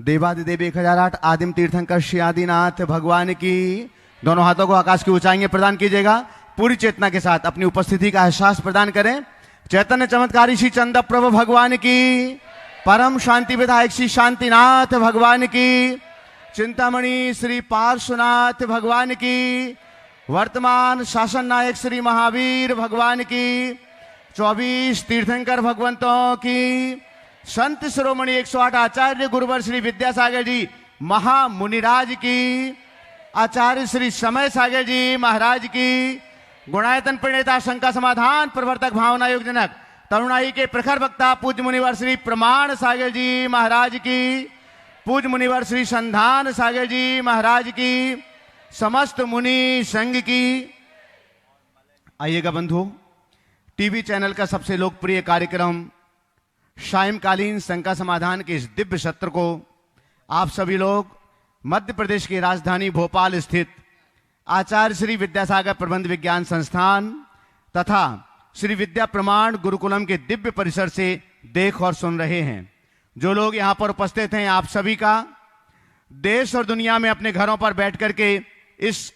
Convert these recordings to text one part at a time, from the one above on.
देवादिदेव 1008 आदिम तीर्थंकर श्री आदिनाथ भगवान की। दोनों हाथों को आकाश की ऊंचाई में प्रदान कीजिएगा। पूरी चेतना के साथ अपनी उपस्थिति का एहसास प्रदान करें। चैतन्य चमत्कारी श्री चंद प्रभु भगवान की, परम शांति विधायक श्री शांतिनाथ भगवान की, चिंतामणि श्री पार्श्वनाथ भगवान की, वर्तमान शासन नायक श्री महावीर भगवान की, 24 तीर्थंकर भगवंतों की, संत शिरोमणि 108 आचार्य गुरुवर श्री विद्यासागर जी महामुनिराज की, आचार्य श्री समय सागर जी महाराज की, गुणायतन प्रणेता शंका समाधान प्रवर्तक भावना योगजनक तरुणाई के प्रखर वक्ता पूज्य मुनिवर श्री प्रमाण सागर जी महाराज की, पूज्य मुनिवर श्री संधान सागर जी महाराज की, समस्त मुनि संघ की। आइएगा बंधु, टीवी चैनल का सबसे लोकप्रिय कार्यक्रम सायंकालीन शंका समाधान के इस दिव्य सत्र को आप सभी लोग मध्य प्रदेश की राजधानी भोपाल स्थित आचार्य श्री विद्यासागर प्रबंध विज्ञान संस्थान तथा श्री विद्या प्रमाण गुरुकुलम के दिव्य परिसर से देख और सुन रहे हैं। जो लोग यहाँ पर उपस्थित हैं, आप सभी का देश और दुनिया में अपने घरों पर बैठ करके इस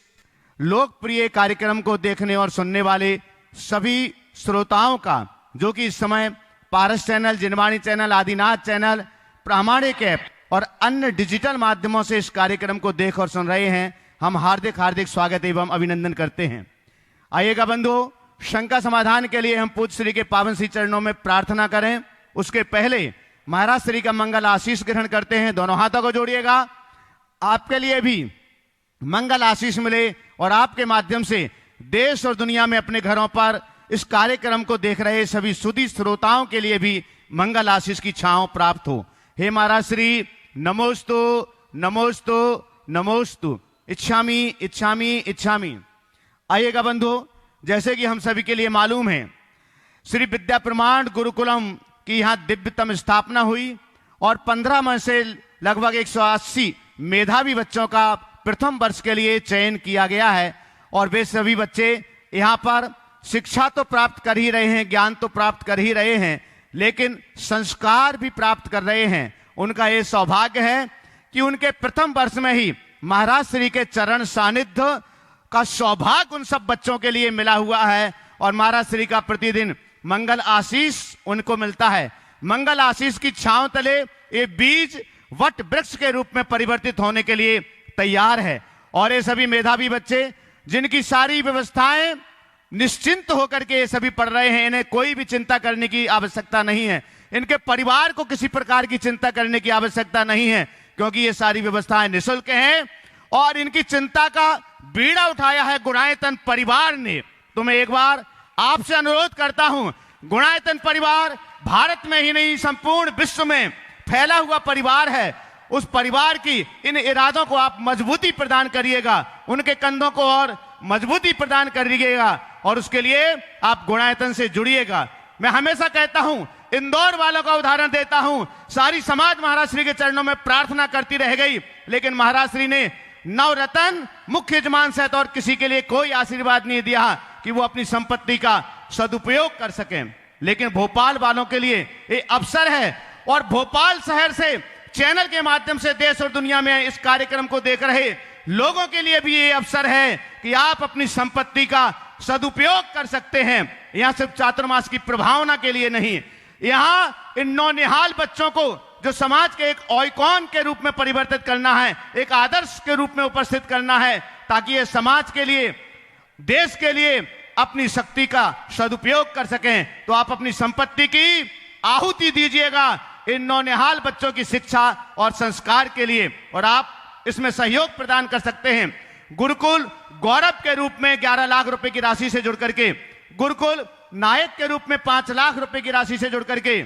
लोकप्रिय कार्यक्रम को देखने और सुनने वाले सभी श्रोताओं का, जो कि इस समय पारस चैनल, जिनवाणी चैनल, आदिनाथ चैनल, प्रामाणिक ऐप और अन्य डिजिटल माध्यमों से इस कार्यक्रम को देख और सुन रहे हैं, हम हार्दिक हार्दिक स्वागत एवं अभिनंदन करते हैं। आइएगा बंधु, शंका समाधान के लिए हम पूज्य श्री के पावन श्री चरणों में प्रार्थना करें। उसके पहले महाराज श्री का मंगल आशीष ग्रहण करते हैं। दोनों हाथों को जोड़िएगा। आपके लिए भी मंगल आशीष मिले और आपके माध्यम से देश और दुनिया में अपने घरों पर इस कार्यक्रम को देख रहे सभी सुधी श्रोताओं के लिए भी मंगल आशीष की छांव प्राप्त हो। हे महाराज श्री, नमोस्तु नमोस्तु नमोस्तु, इच्छामि इच्छामि इच्छामि। आइएगा बंधु, जैसे कि हम सभी के लिए मालूम है, श्री विद्या प्रमाण गुरुकुलम की यहाँ दिव्यतम स्थापना हुई और 15 माह से लगभग 180 मेधावी बच्चों का प्रथम वर्ष के लिए चयन किया गया है। और वे सभी बच्चे यहाँ पर शिक्षा तो प्राप्त कर ही रहे हैं, ज्ञान तो प्राप्त कर ही रहे हैं, लेकिन संस्कार भी प्राप्त कर रहे हैं। उनका ये सौभाग्य है कि उनके प्रथम वर्ष में ही महाराज श्री के चरण सानिध्य का सौभाग्य उन सब बच्चों के लिए मिला हुआ है और महाराज श्री का प्रतिदिन मंगल आशीष उनको मिलता है। मंगल आशीष की छांव तले ये बीज वट वृक्ष के रूप में परिवर्तित होने के लिए तैयार है। और ये सभी मेधावी बच्चे, जिनकी सारी व्यवस्थाएं निश्चिंत होकर के ये सभी पढ़ रहे हैं, इन्हें कोई भी चिंता करने की आवश्यकता नहीं है। इनके परिवार को किसी प्रकार की चिंता करने की आवश्यकता नहीं है, क्योंकि ये सारी व्यवस्थाएं निःशुल्क हैं और इनकी चिंता का बीड़ा उठाया है गुणायतन परिवार ने। तो मैं एक बार आपसे अनुरोध करता हूं, गुणायतन परिवार भारत में ही नहीं संपूर्ण विश्व में फैला हुआ परिवार है। उस परिवार की इन इरादों को आप मजबूती प्रदान करिएगा, उनके कंधों को और मजबूती प्रदान करिएगा और उसके लिए आप गुणायतन से जुड़िएगा। मैं हमेशा कहता हूं, इंदौर वालों का उदाहरण देता हूं, सारी समाज महाराज श्री के चरणों में प्रार्थना करती रह गई, लेकिन महाराज श्री ने नवरत्न मुख्य यजमान सहित और किसी के लिए कोई आशीर्वाद नहीं दिया कि वो अपनी संपत्ति का सदुपयोग कर सकें। लेकिन भोपाल वालों के लिए ये अवसर है और भोपाल शहर से चैनल के माध्यम से देश और दुनिया में इस कार्यक्रम को देख रहे लोगों के लिए भी ये अवसर है कि आप अपनी संपत्ति का सदुपयोग कर सकते हैं। यहाँ सिर्फ चातुर्मास की प्रभावना के लिए नहीं, यहाँ इन नौनिहाल बच्चों को जो समाज के एक आइकॉन के रूप में परिवर्तित करना है, एक आदर्श के रूप में उपस्थित करना है, ताकि ये समाज के लिए, देश के लिए अपनी शक्ति का सदुपयोग कर सकें। तो आप अपनी संपत्ति की आहुति दीजिएगा इन नौनिहाल बच्चों की शिक्षा और संस्कार के लिए, और आप इसमें सहयोग प्रदान कर सकते हैं। गुरुकुल गौरव के रूप में 11 लाख रुपए की राशि से जुड़ करके, गुरुकुल नायक के रूप में 5 लाख रुपए की राशि से जुड़ करके,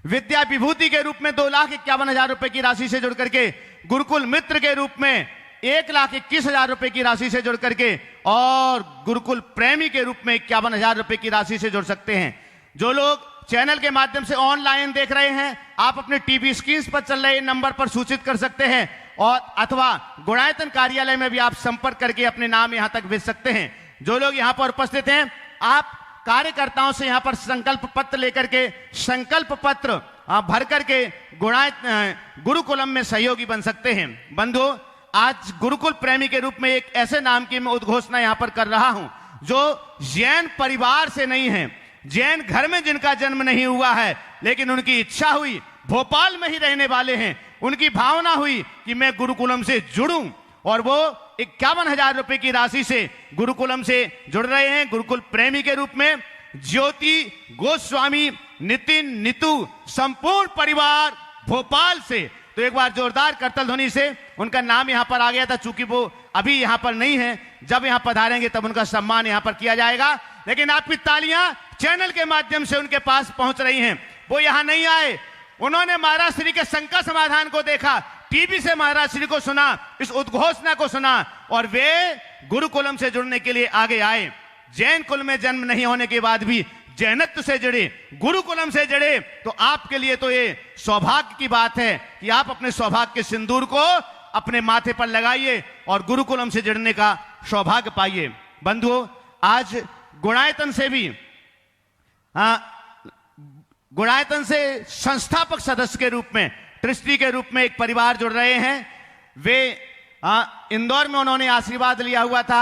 विद्या विभूति के रूप में 2,51,000 रुपए की राशि से जुड़ करके, गुरुकुल मित्र के रूप में 1,21,000 रुपए की राशि से जुड़ करके और गुरुकुल प्रेमी के रूप में 51,000 रुपए की राशि से जुड़ सकते हैं। जो लोग चैनल के माध्यम से ऑनलाइन देख रहे हैं, आप अपने टीवी स्क्रीन पर चल रहे नंबर पर सूचित कर सकते हैं और अथवा गुणायतन कार्यालय में भी आप संपर्क करके अपने नाम यहां तक भेज सकते हैं। जो लोग यहां पर उपस्थित हैं, आप कार्यकर्ताओं से यहां पर संकल्प पत्र लेकर के संकल्प पत्र भर करके गुरुकुलम में सहयोगी बन सकते हैं। बंधुओं, आज गुरुकुल प्रेमी के रूप में एक ऐसे नाम की मैं उद्घोषणा यहां पर कर रहा हूं जो जैन परिवार से नहीं है, जैन घर में जिनका जन्म नहीं हुआ है, लेकिन उनकी इच्छा हुई, भोपाल में ही रहने वाले हैं, उनकी भावना हुई कि मैं गुरुकुलम से जुड़ूं, और वो 51,000 रुपए की राशि से गुरुकुलम से जुड़ रहे हैं। गुरुकुल प्रेमी के रूप में ज्योति गोस्वामी, नितिन, नीतू, संपूर्ण परिवार भोपाल से। तो एक बार जोरदार करतल ध्वनि से उनका नाम यहां पर आ गया था, चूंकि वो अभी यहां पर नहीं है, जब यहां पधारेंगे तब उनका सम्मान यहां पर किया जाएगा। लेकिन आपकी तालियां चैनल के माध्यम से उनके पास पहुंच रही हैं। वो यहां नहीं आए, उन्होंने महाराज श्री के शंका समाधान को देखा, टीवी से महाराज श्री को सुना, इस उद्घोषणा को सुना, और वे गुरुकुलम से जुड़ने के लिए आगे आए। जैन कुल में जन्म नहीं होने के बाद भी जैनत्व से जुड़े, गुरुकुलम से जुड़े, तो आपके लिए तो ये सौभाग्य की बात है कि आप अपने सौभाग्य के सिंदूर को अपने माथे पर लगाइए और गुरुकुलम से जुड़ने का सौभाग्य पाइए। बंधुओं, आज गुणायतन से भी गुणायतन से संस्थापक सदस्य के रूप में, ट्रस्टी के रूप में एक परिवार जुड़ रहे हैं। वे इंदौर में उन्होंने आशीर्वाद लिया हुआ था,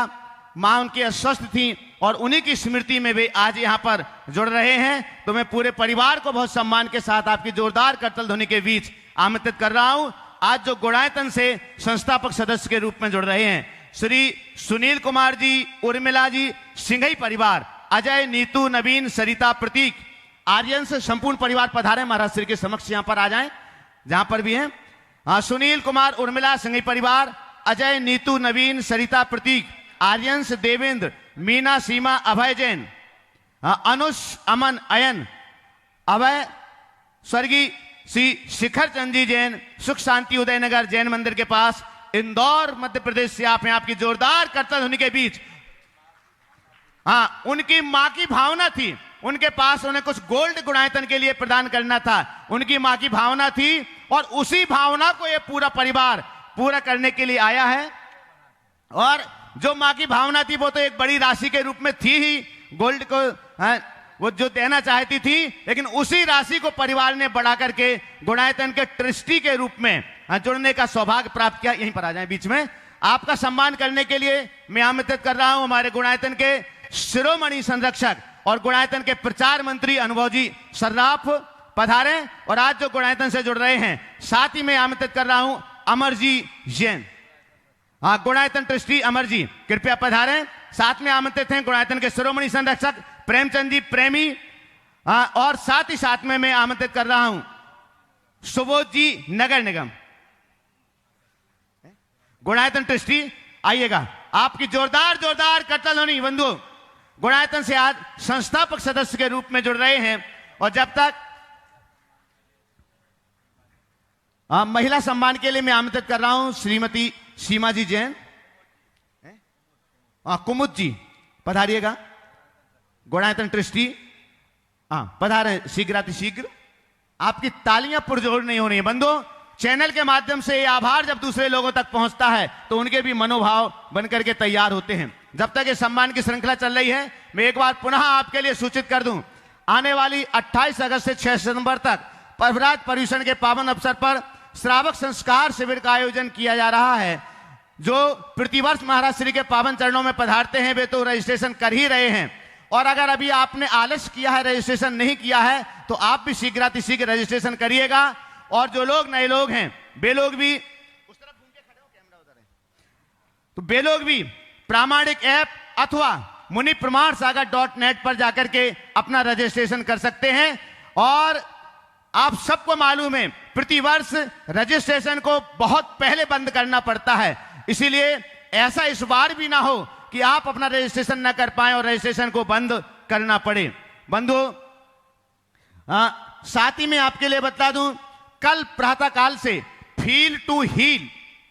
मां उनकी अस्वस्थ थी, और उन्हीं की स्मृति में वे आज यहां पर जुड़ रहे हैं। तो मैं पूरे परिवार को बहुत सम्मान के साथ आपकी जोरदार करतल ध्वनि के बीच आमंत्रित कर रहा हूं। आज जो गुणायतन से संस्थापक सदस्य के रूप में जुड़ रहे हैं, श्री सुनील कुमार जी, उर्मिला जी, सिंघई परिवार, अजय, नीतू, नवीन, सरिता, प्रतीक, आर्यन से संपूर्ण परिवार पधारे, महाराज श्री के समक्ष यहां पर आ जाएं, जहां पर भी हैं। सुनील कुमार, उर्मिला, सिंघई परिवार, अजय, नीतू, नवीन, सरिता, प्रतीक, आर्यंस, देवेंद्र, मीना, सीमा, अभय जैन, अनुष, अमन, अयन, अभय, स्वर्गीय श्री शिखर चंद जी जैन, सुख शांति उदयनगर जैन मंदिर के पास, इंदौर मध्य प्रदेश से आप हैं। आपकी जोरदार करतल ध्वनि के बीच उनकी मां की भावना थी, उनके पास उन्हें कुछ गोल्ड गुणायतन के लिए प्रदान करना था, उनकी मां की भावना थी, और उसी भावना को ये पूरा परिवार पूरा करने के लिए आया है। और जो मां की भावना थी वो तो एक बड़ी राशि के रूप में थी ही, गोल्ड को वो जो देना चाहती थी, लेकिन उसी राशि को परिवार ने बढ़ा करके गुणायतन के ट्रस्टी के रूप में जुड़ने का सौभाग्य प्राप्त किया। यहीं पर आ जाएं बीच में। आपका सम्मान करने के लिए मैं आमंत्रित कर रहा हूं हमारे गुणायतन के शिरोमणि संरक्षक और गुणायतन के प्रचार मंत्री अनुभव जी सर्राफ पधारे, और आज जो गुणायतन से जुड़ रहे हैं, साथ ही मैं आमंत्रित कर रहा हूं अमर जी जैन, गुणायतन ट्रस्टी अमर जी कृपया पधारें। साथ में आमंत्रित हैं गुणायतन के शिरोमणि संरक्षक प्रेमचंद जी प्रेमी, और साथ ही साथ में मैं आमंत्रित कर रहा हूं सुबोध जी नगर निगम, गुणायतन ट्रस्टी। आइएगा, आपकी जोरदार जोरदार करतल ध्वनि। बंधुओं, गुणायतन से आज संस्थापक सदस्य के रूप में जुड़ रहे हैं, और जब तक महिला सम्मान के लिए मैं आमंत्रित कर रहा हूं श्रीमती सीमा जी जैन, कुमुद जी पधारिएगा, गुणायतन ट्रस्टी पधारे शीघ्र। आपकी तालियां पुरजोर नहीं हो रही है। बंधुओं, चैनल के माध्यम से ये आभार जब दूसरे लोगों तक पहुंचता है तो उनके भी मनोभाव बनकर के तैयार होते हैं। जब तक ये सम्मान की श्रृंखला चल रही है, मैं एक बार पुनः आपके लिए सूचित कर दूं, आने वाली 28 अगस्त से 6 सितंबर तक पर्वराज पर्यूषण के पावन अवसर पर श्रावक संस्कार शिविर का आयोजन किया जा रहा है। जो प्रतिवर्ष महाराज श्री के पावन चरणों में पधारते हैं वे तो रजिस्ट्रेशन कर ही रहे हैं, और अगर अभी आपने आलस्य किया है, रजिस्ट्रेशन नहीं किया है, तो आप भी शीघ्र रजिस्ट्रेशन करिएगा। और जो लोग नए लोग हैं वे लोग भी उस तरफ घूम के खड़े हो, कैमरा उधर है, तो वे लोग भी प्रामाणिक ऐप अथवा मुनि प्रमाण सागर.net पर जाकर के अपना रजिस्ट्रेशन कर सकते हैं। और आप सबको मालूम है प्रतिवर्ष रजिस्ट्रेशन को बहुत पहले बंद करना पड़ता है, इसीलिए ऐसा इस बार भी ना हो कि आप अपना रजिस्ट्रेशन न कर पाए और रजिस्ट्रेशन को बंद करना पड़े। बंधुओं, साथ ही में आपके लिए बता दूं, कल प्रातः काल से फील टू हील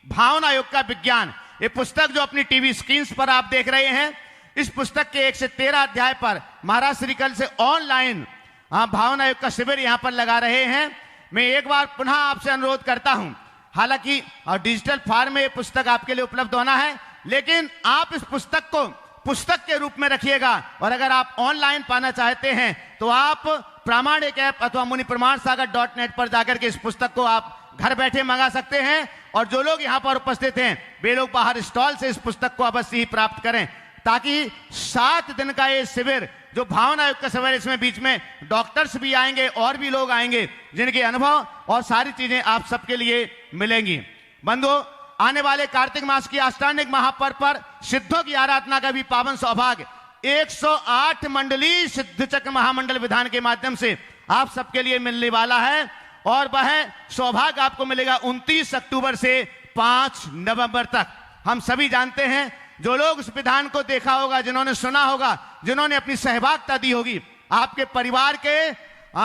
भावना योग का विज्ञान, ये पुस्तक जो अपनी टीवी स्क्रीन पर आप देख रहे हैं, इस पुस्तक के 1 से 13 अध्याय पर महाराज श्री कल से ऑनलाइन भावना योग का शिविर यहां पर लगा रहे हैं। मैं एक बार पुनः आपसे अनुरोध करता हूं, हालांकि डिजिटल फॉर्म में ये पुस्तक आपके लिए उपलब्ध होना है, लेकिन आप इस पुस्तक को पुस्तक के रूप में रखिएगा, और अगर आप ऑनलाइन पाना चाहते हैं तो आप प्रामाणिक ऐप अथवा मुनिप्रमाणसागर.net पर जाकर के इस पुस्तक को आप घर बैठे मंगा सकते हैं। और जो लोग यहाँ पर उपस्थित हैं वे लोग बाहर स्टॉल से इस पुस्तक को अवश्य ही प्राप्त करें, ताकि 7 दिन का ये शिविर जो भावना युक्त शिविर, इसमें बीच में डॉक्टर्स भी आएंगे और भी लोग आएंगे जिनके अनुभव और सारी चीजें आप सबके लिए मिलेंगी। बंधुओं, आने वाले कार्तिक मास की आष्टांगिक महापर्व पर सिद्धों की आराधना का भी पावन सौभाग्य 108 मंडलीय सिद्ध चक्र महामंडल विधान के माध्यम से आप सबके लिए मिलने वाला है। और वह सौभाग्य आपको मिलेगा 29 अक्टूबर से 5 नवंबर तक। हम सभी जानते हैं, जो लोग उस विधान को देखा होगा, जिन्होंने सुना होगा, जिन्होंने अपनी सहभागिता दी होगी, आपके परिवार के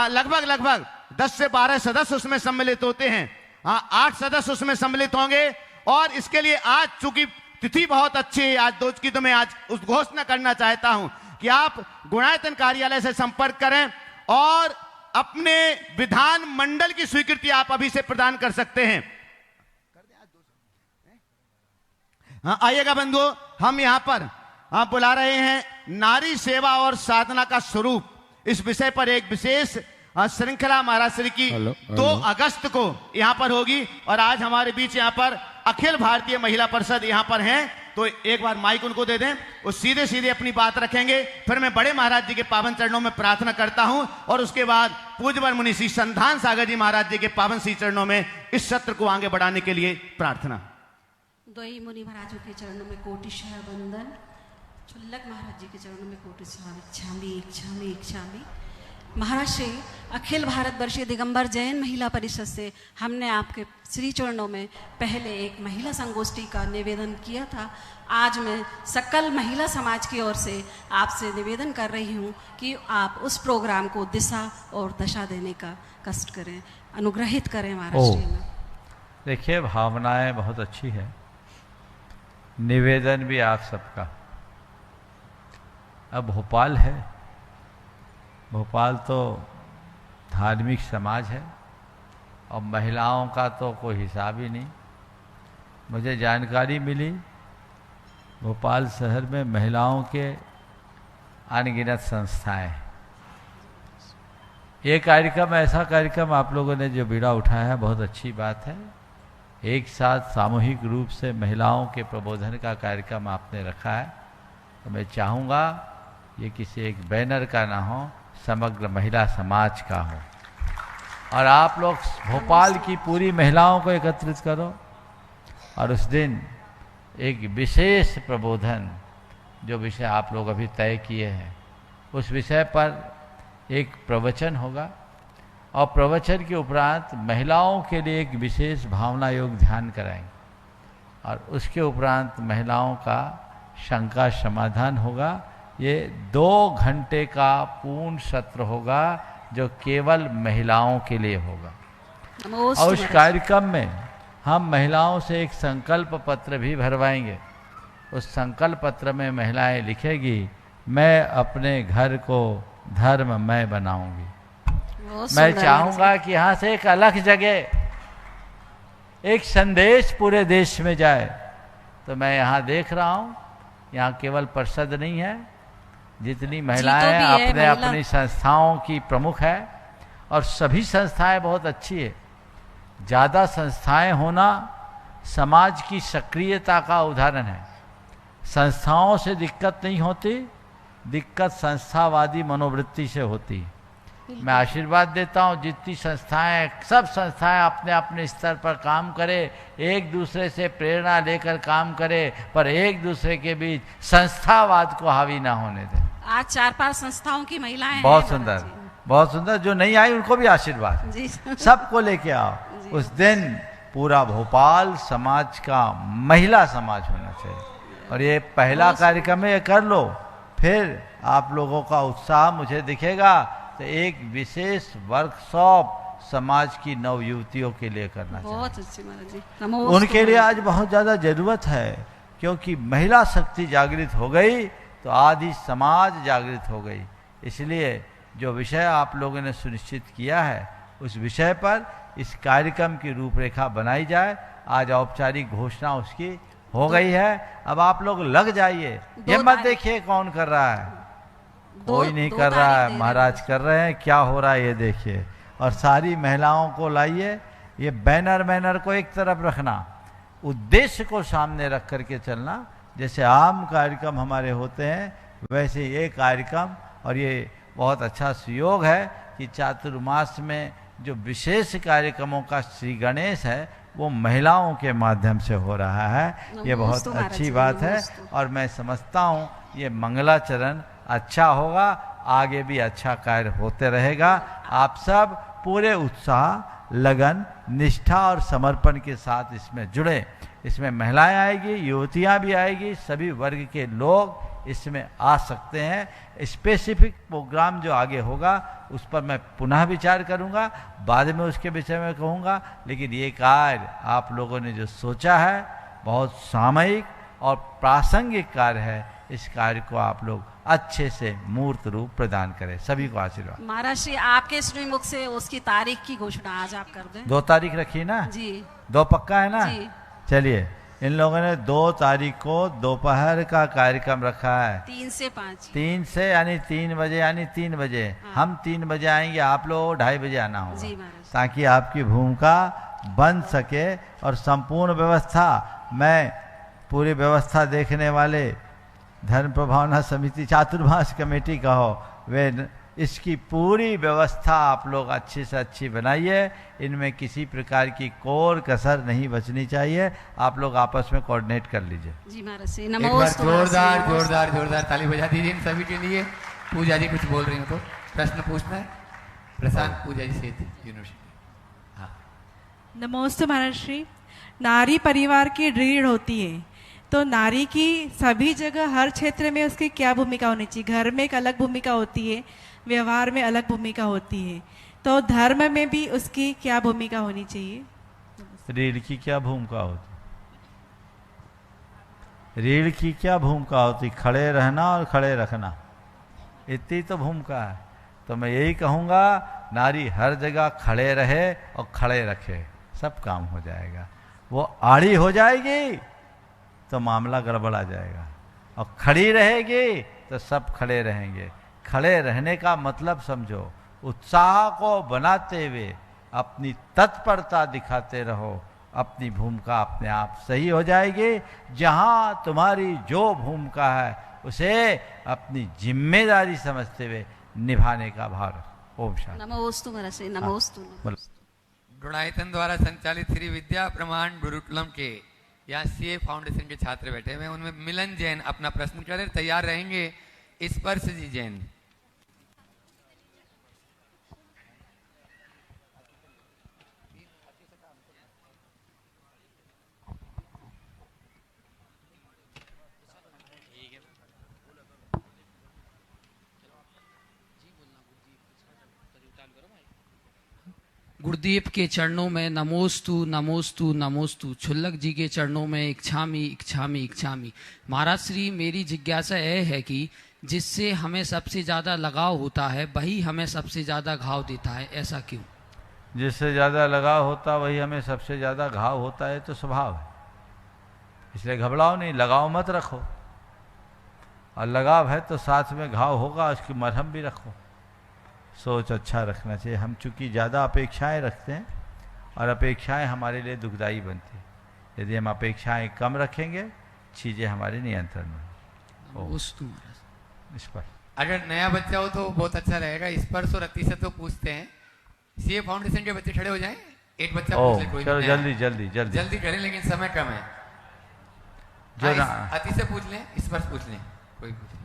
लगभग 10 से 12 सदस्य उसमें सम्मिलित होते हैं। 8 सदस्य उसमें सम्मिलित होंगे। और इसके लिए आज चूंकि तिथि बहुत अच्छी है, आज दोस्त की, तो मैं आज उस घोषणा करना चाहता हूं कि आप गुणायतन कार्यालय से संपर्क करें और अपने विधान मंडल की स्वीकृति आप अभी से प्रदान कर सकते हैं। आइएगा बंधुओं, हम यहां पर बुला रहे हैं नारी सेवा और साधना का स्वरूप, इस विषय पर एक विशेष श्रृंखला महाराज श्री की 2 अगस्त को यहां पर होगी। और आज हमारे बीच यहां पर अखिल भारतीय महिला परिषद यहां पर हैं, तो एक बार माइक उनको दे दें, वो सीधे सीधे अपनी बात रखेंगे। फिर मैं बड़े महाराज जी के पावन चरणों में प्रार्थना करता हूं और उसके बाद पूज्यवर मुनि श्री संधान सागर जी महाराज जी के पावन श्री चरणों में इस सत्र को आगे बढ़ाने के लिए प्रार्थना। द्वयी मुनि महाराजों के चरणों में कोटिशः वंदन। चुल्लक महाराज जी के चरणों में कोटिशः इच्छामि। महाराज श्री अखिल भारत वर्षीय दिगंबर जैन महिला परिषद से हमने आपके श्री चरणों में पहले एक महिला संगोष्ठी का निवेदन किया था। आज मैं सकल महिला समाज की ओर से आपसे निवेदन कर रही हूँ कि आप उस प्रोग्राम को दिशा और दशा देने का कष्ट करें, अनुग्रहित करें महाराज श्री में। देखिए, भावनाएं बहुत अच्छी है, निवेदन भी आप सबका। अब भोपाल है, भोपाल तो धार्मिक समाज है और महिलाओं का तो कोई हिसाब ही नहीं। मुझे जानकारी मिली भोपाल शहर में महिलाओं के अनगिनत संस्थाएं। ये कार्यक्रम, ऐसा कार्यक्रम आप लोगों ने जो बीड़ा उठाया है, बहुत अच्छी बात है। एक साथ सामूहिक रूप से महिलाओं के प्रबोधन का कार्यक्रम आपने रखा है, तो मैं चाहूँगा ये किसी एक बैनर का ना हो, समग्र महिला समाज का हो। और आप लोग भोपाल की पूरी महिलाओं को एकत्रित करो और उस दिन एक विशेष प्रबोधन, जो विषय आप लोग अभी तय किए हैं, उस विषय पर एक प्रवचन होगा और प्रवचन के उपरांत महिलाओं के लिए एक विशेष भावना योग ध्यान कराएंगे और उसके उपरांत महिलाओं का शंका समाधान होगा। ये 2 घंटे का पूर्ण सत्र होगा जो केवल महिलाओं के लिए होगा। और उस कार्यक्रम में हम महिलाओं से एक संकल्प पत्र भी भरवाएंगे। उस संकल्प पत्र में महिलाएं लिखेगी, मैं अपने घर को धर्ममय बनाऊंगी। मैं चाहूंगा कि यहाँ से एक अलग जगह एक संदेश पूरे देश में जाए। तो मैं यहाँ देख रहा हूँ, यहाँ केवल परिषद नहीं है, जितनी महिलाएं अपने अपनी संस्थाओं की प्रमुख है और सभी संस्थाएं बहुत अच्छी है। ज़्यादा संस्थाएं होना समाज की सक्रियता का उदाहरण है। संस्थाओं से दिक्कत नहीं होती, दिक्कत संस्थावादी मनोवृत्ति से होती। मैं आशीर्वाद देता हूँ जितनी संस्थाएं, सब संस्थाएं अपने अपने स्तर पर काम करें, एक दूसरे से प्रेरणा लेकर काम करें, पर एक दूसरे के बीच संस्थावाद को हावी ना होने दें। आज 4-5 संस्थाओं की महिलाएं बहुत सुंदर, बहुत सुंदर। जो नहीं आई उनको भी आशीर्वाद, सबको लेके आओ। उस दिन पूरा भोपाल समाज का महिला समाज होना चाहिए और ये पहला कार्यक्रम है, ये कर लो, फिर आप लोगों का उत्साह मुझे दिखेगा। तो एक विशेष वर्कशॉप समाज की नव युवतियों के लिए करना चाहिए। बहुत अच्छी महाराज जी, उनके लिए आज बहुत ज़्यादा जरूरत है, क्योंकि महिला शक्ति जागृत हो गई तो आदि समाज जागृत हो गई। इसलिए जो विषय आप लोगों ने सुनिश्चित किया है, उस विषय पर इस कार्यक्रम की रूपरेखा बनाई जाए। आज औपचारिक घोषणा उसकी हो गई है, अब आप लोग लग जाइए। ये मत देखिए कौन कर रहा है। कोई नहीं दो कर रहा तारीख है, दे महाराज कर रहे हैं। क्या हो रहा है ये देखिए। और सारी महिलाओं को लाइए, ये बैनर को एक तरफ रखना, उद्देश्य को सामने रख करके चलना। जैसे आम कार्यक्रम हमारे होते हैं वैसे ये कार्यक्रम, और ये बहुत अच्छा सुयोग है कि चातुर्मास में जो विशेष कार्यक्रमों का श्री गणेश है वो महिलाओं के माध्यम से हो रहा है। ये बहुत नमोस्तु महाराज अच्छी जी, बात है नमोस्तु। और मैं समझता हूँ ये मंगलाचरण अच्छा होगा, आगे भी अच्छा कार्य होते रहेगा। आप सब पूरे उत्साह, लगन, निष्ठा और समर्पण के साथ इसमें जुड़े। इसमें महिलाएं आएगी, युवतियां भी आएगी, सभी वर्ग के लोग इसमें आ सकते हैं। स्पेसिफिक प्रोग्राम जो आगे होगा उस पर मैं पुनः विचार करूंगा, बाद में उसके विषय में कहूंगा। लेकिन ये कार्य आप लोगों ने जो सोचा है बहुत सामयिक और प्रासंगिक कार्य है। इस कार्य को आप लोग अच्छे से मूर्त रूप प्रदान करें। सभी को आशीर्वाद। महाराज श्री आपके श्रीमुख से उसकी तारीख की घोषणा आज आप कर दें। 2 तारीख रखी ना? जी 2 पक्का है ना? जी। चलिए, इन लोगों ने 2 तारीख को दोपहर का कार्यक्रम रखा है। 3 से 5। 3 से यानी 3 बजे, यानी 3 बजे हम 3 बजे आएंगे, आप लोग 2:30 बजे आना होगा, जी महाराज। ताकि आपकी भूमिका बन सके। और संपूर्ण व्यवस्था, मैं पूरी व्यवस्था देखने वाले धर्म प्रभावना समिति, चातुर्मास कमेटी का हो, वे इसकी पूरी व्यवस्था आप लोग अच्छी से अच्छी बनाइए। इनमें किसी प्रकार की कोर कसर नहीं बचनी चाहिए। आप लोग आपस में कोऑर्डिनेट कर लीजिए। जी महाराज श्री एक बार नमोस्तु महाराज श्री, जोरदार नमोस्तु। जोरदार जोरदार ताली बजा दीजिए इन सभी के लिए। पूजा जी कुछ बोल रही हो तो प्रश्न पूछना है? प्रशांत पूजा जी से यूनिवर्सिटी। हाँ, नमोस्तु महाराज श्री। नारी परिवार की रीढ़ होती है, तो नारी की सभी जगह हर क्षेत्र में उसकी क्या भूमिका होनी चाहिए? घर में एक अलग भूमिका होती है, व्यवहार में अलग भूमिका होती है, तो धर्म में भी उसकी क्या भूमिका होनी चाहिए? रीढ़ की क्या भूमिका होती? रीढ़ की क्या भूमिका होती? खड़े रहना और खड़े रखना, इतनी तो भूमिका है। तो मैं यही कहूँगा, नारी हर जगह खड़े रहे और खड़े रखे, सब काम हो जाएगा। वो आड़ी हो जाएगी तो मामला गड़बड़ा जाएगा, और खड़ी रहेगी तो सब खड़े रहेंगे। खड़े रहने का मतलब समझो, उत्साह को बनाते हुए अपनी तत्परता दिखाते रहो, अपनी भूमिका अपने आप सही हो जाएगी। जहाँ तुम्हारी जो भूमिका है उसे अपनी जिम्मेदारी समझते हुए निभाने का भार रखो। ओम शांति। नमोस्तु महाराज श्री नमोस्तु। बोलो। गुणायतन द्वारा संचालित श्री विद्या प्रमाण गुरुकुलम के यहाँ सीए फाउंडेशन के छात्र बैठे हुए हैं। उनमें मिलन जैन अपना प्रश्न करें, तैयार रहेंगे। स्पर्श जी जैन। गुरुदेव के चरणों में नमोस्तु नमोस्तु नमोस्तु, छुल्लक जी के चरणों में इच्छामी इच्छामी इच्छामी। महाराज श्री, मेरी जिज्ञासा यह है कि जिससे हमें सबसे ज़्यादा लगाव होता है वही हमें सबसे ज़्यादा घाव देता है, ऐसा क्यों? जिससे ज़्यादा लगाव होता वही हमें सबसे ज़्यादा घाव होता है, तो स्वभाव है। इसलिए घबराओ नहीं, लगाव मत रखो। और लगाव है तो साथ में घाव होगा, उसकी मरहम भी रखो। सोच अच्छा रखना चाहिए। हम चूँकि ज़्यादा अपेक्षाएं रखते हैं और अपेक्षाएं हमारे लिए दुखदायी बनती हैं। यदि हम अपेक्षाएं कम रखेंगे, चीज़ें हमारे नियंत्रण में। नमोस्तु महाराज। इस पर अगर नया बच्चा हो तो बहुत अच्छा रहेगा। स्पर्श और अति से तो पूछते हैं। सीए फाउंडेशन के बच्चे खड़े हो जाएं, एक बच्चा पूछ ले। कोई चलो नया। जल्दी जल्दी जल्दी जल्दी करें, लेकिन समय कम है। जो ना अति से पूछ लें, स्पर्श पूछ लें, कोई पूछ लें।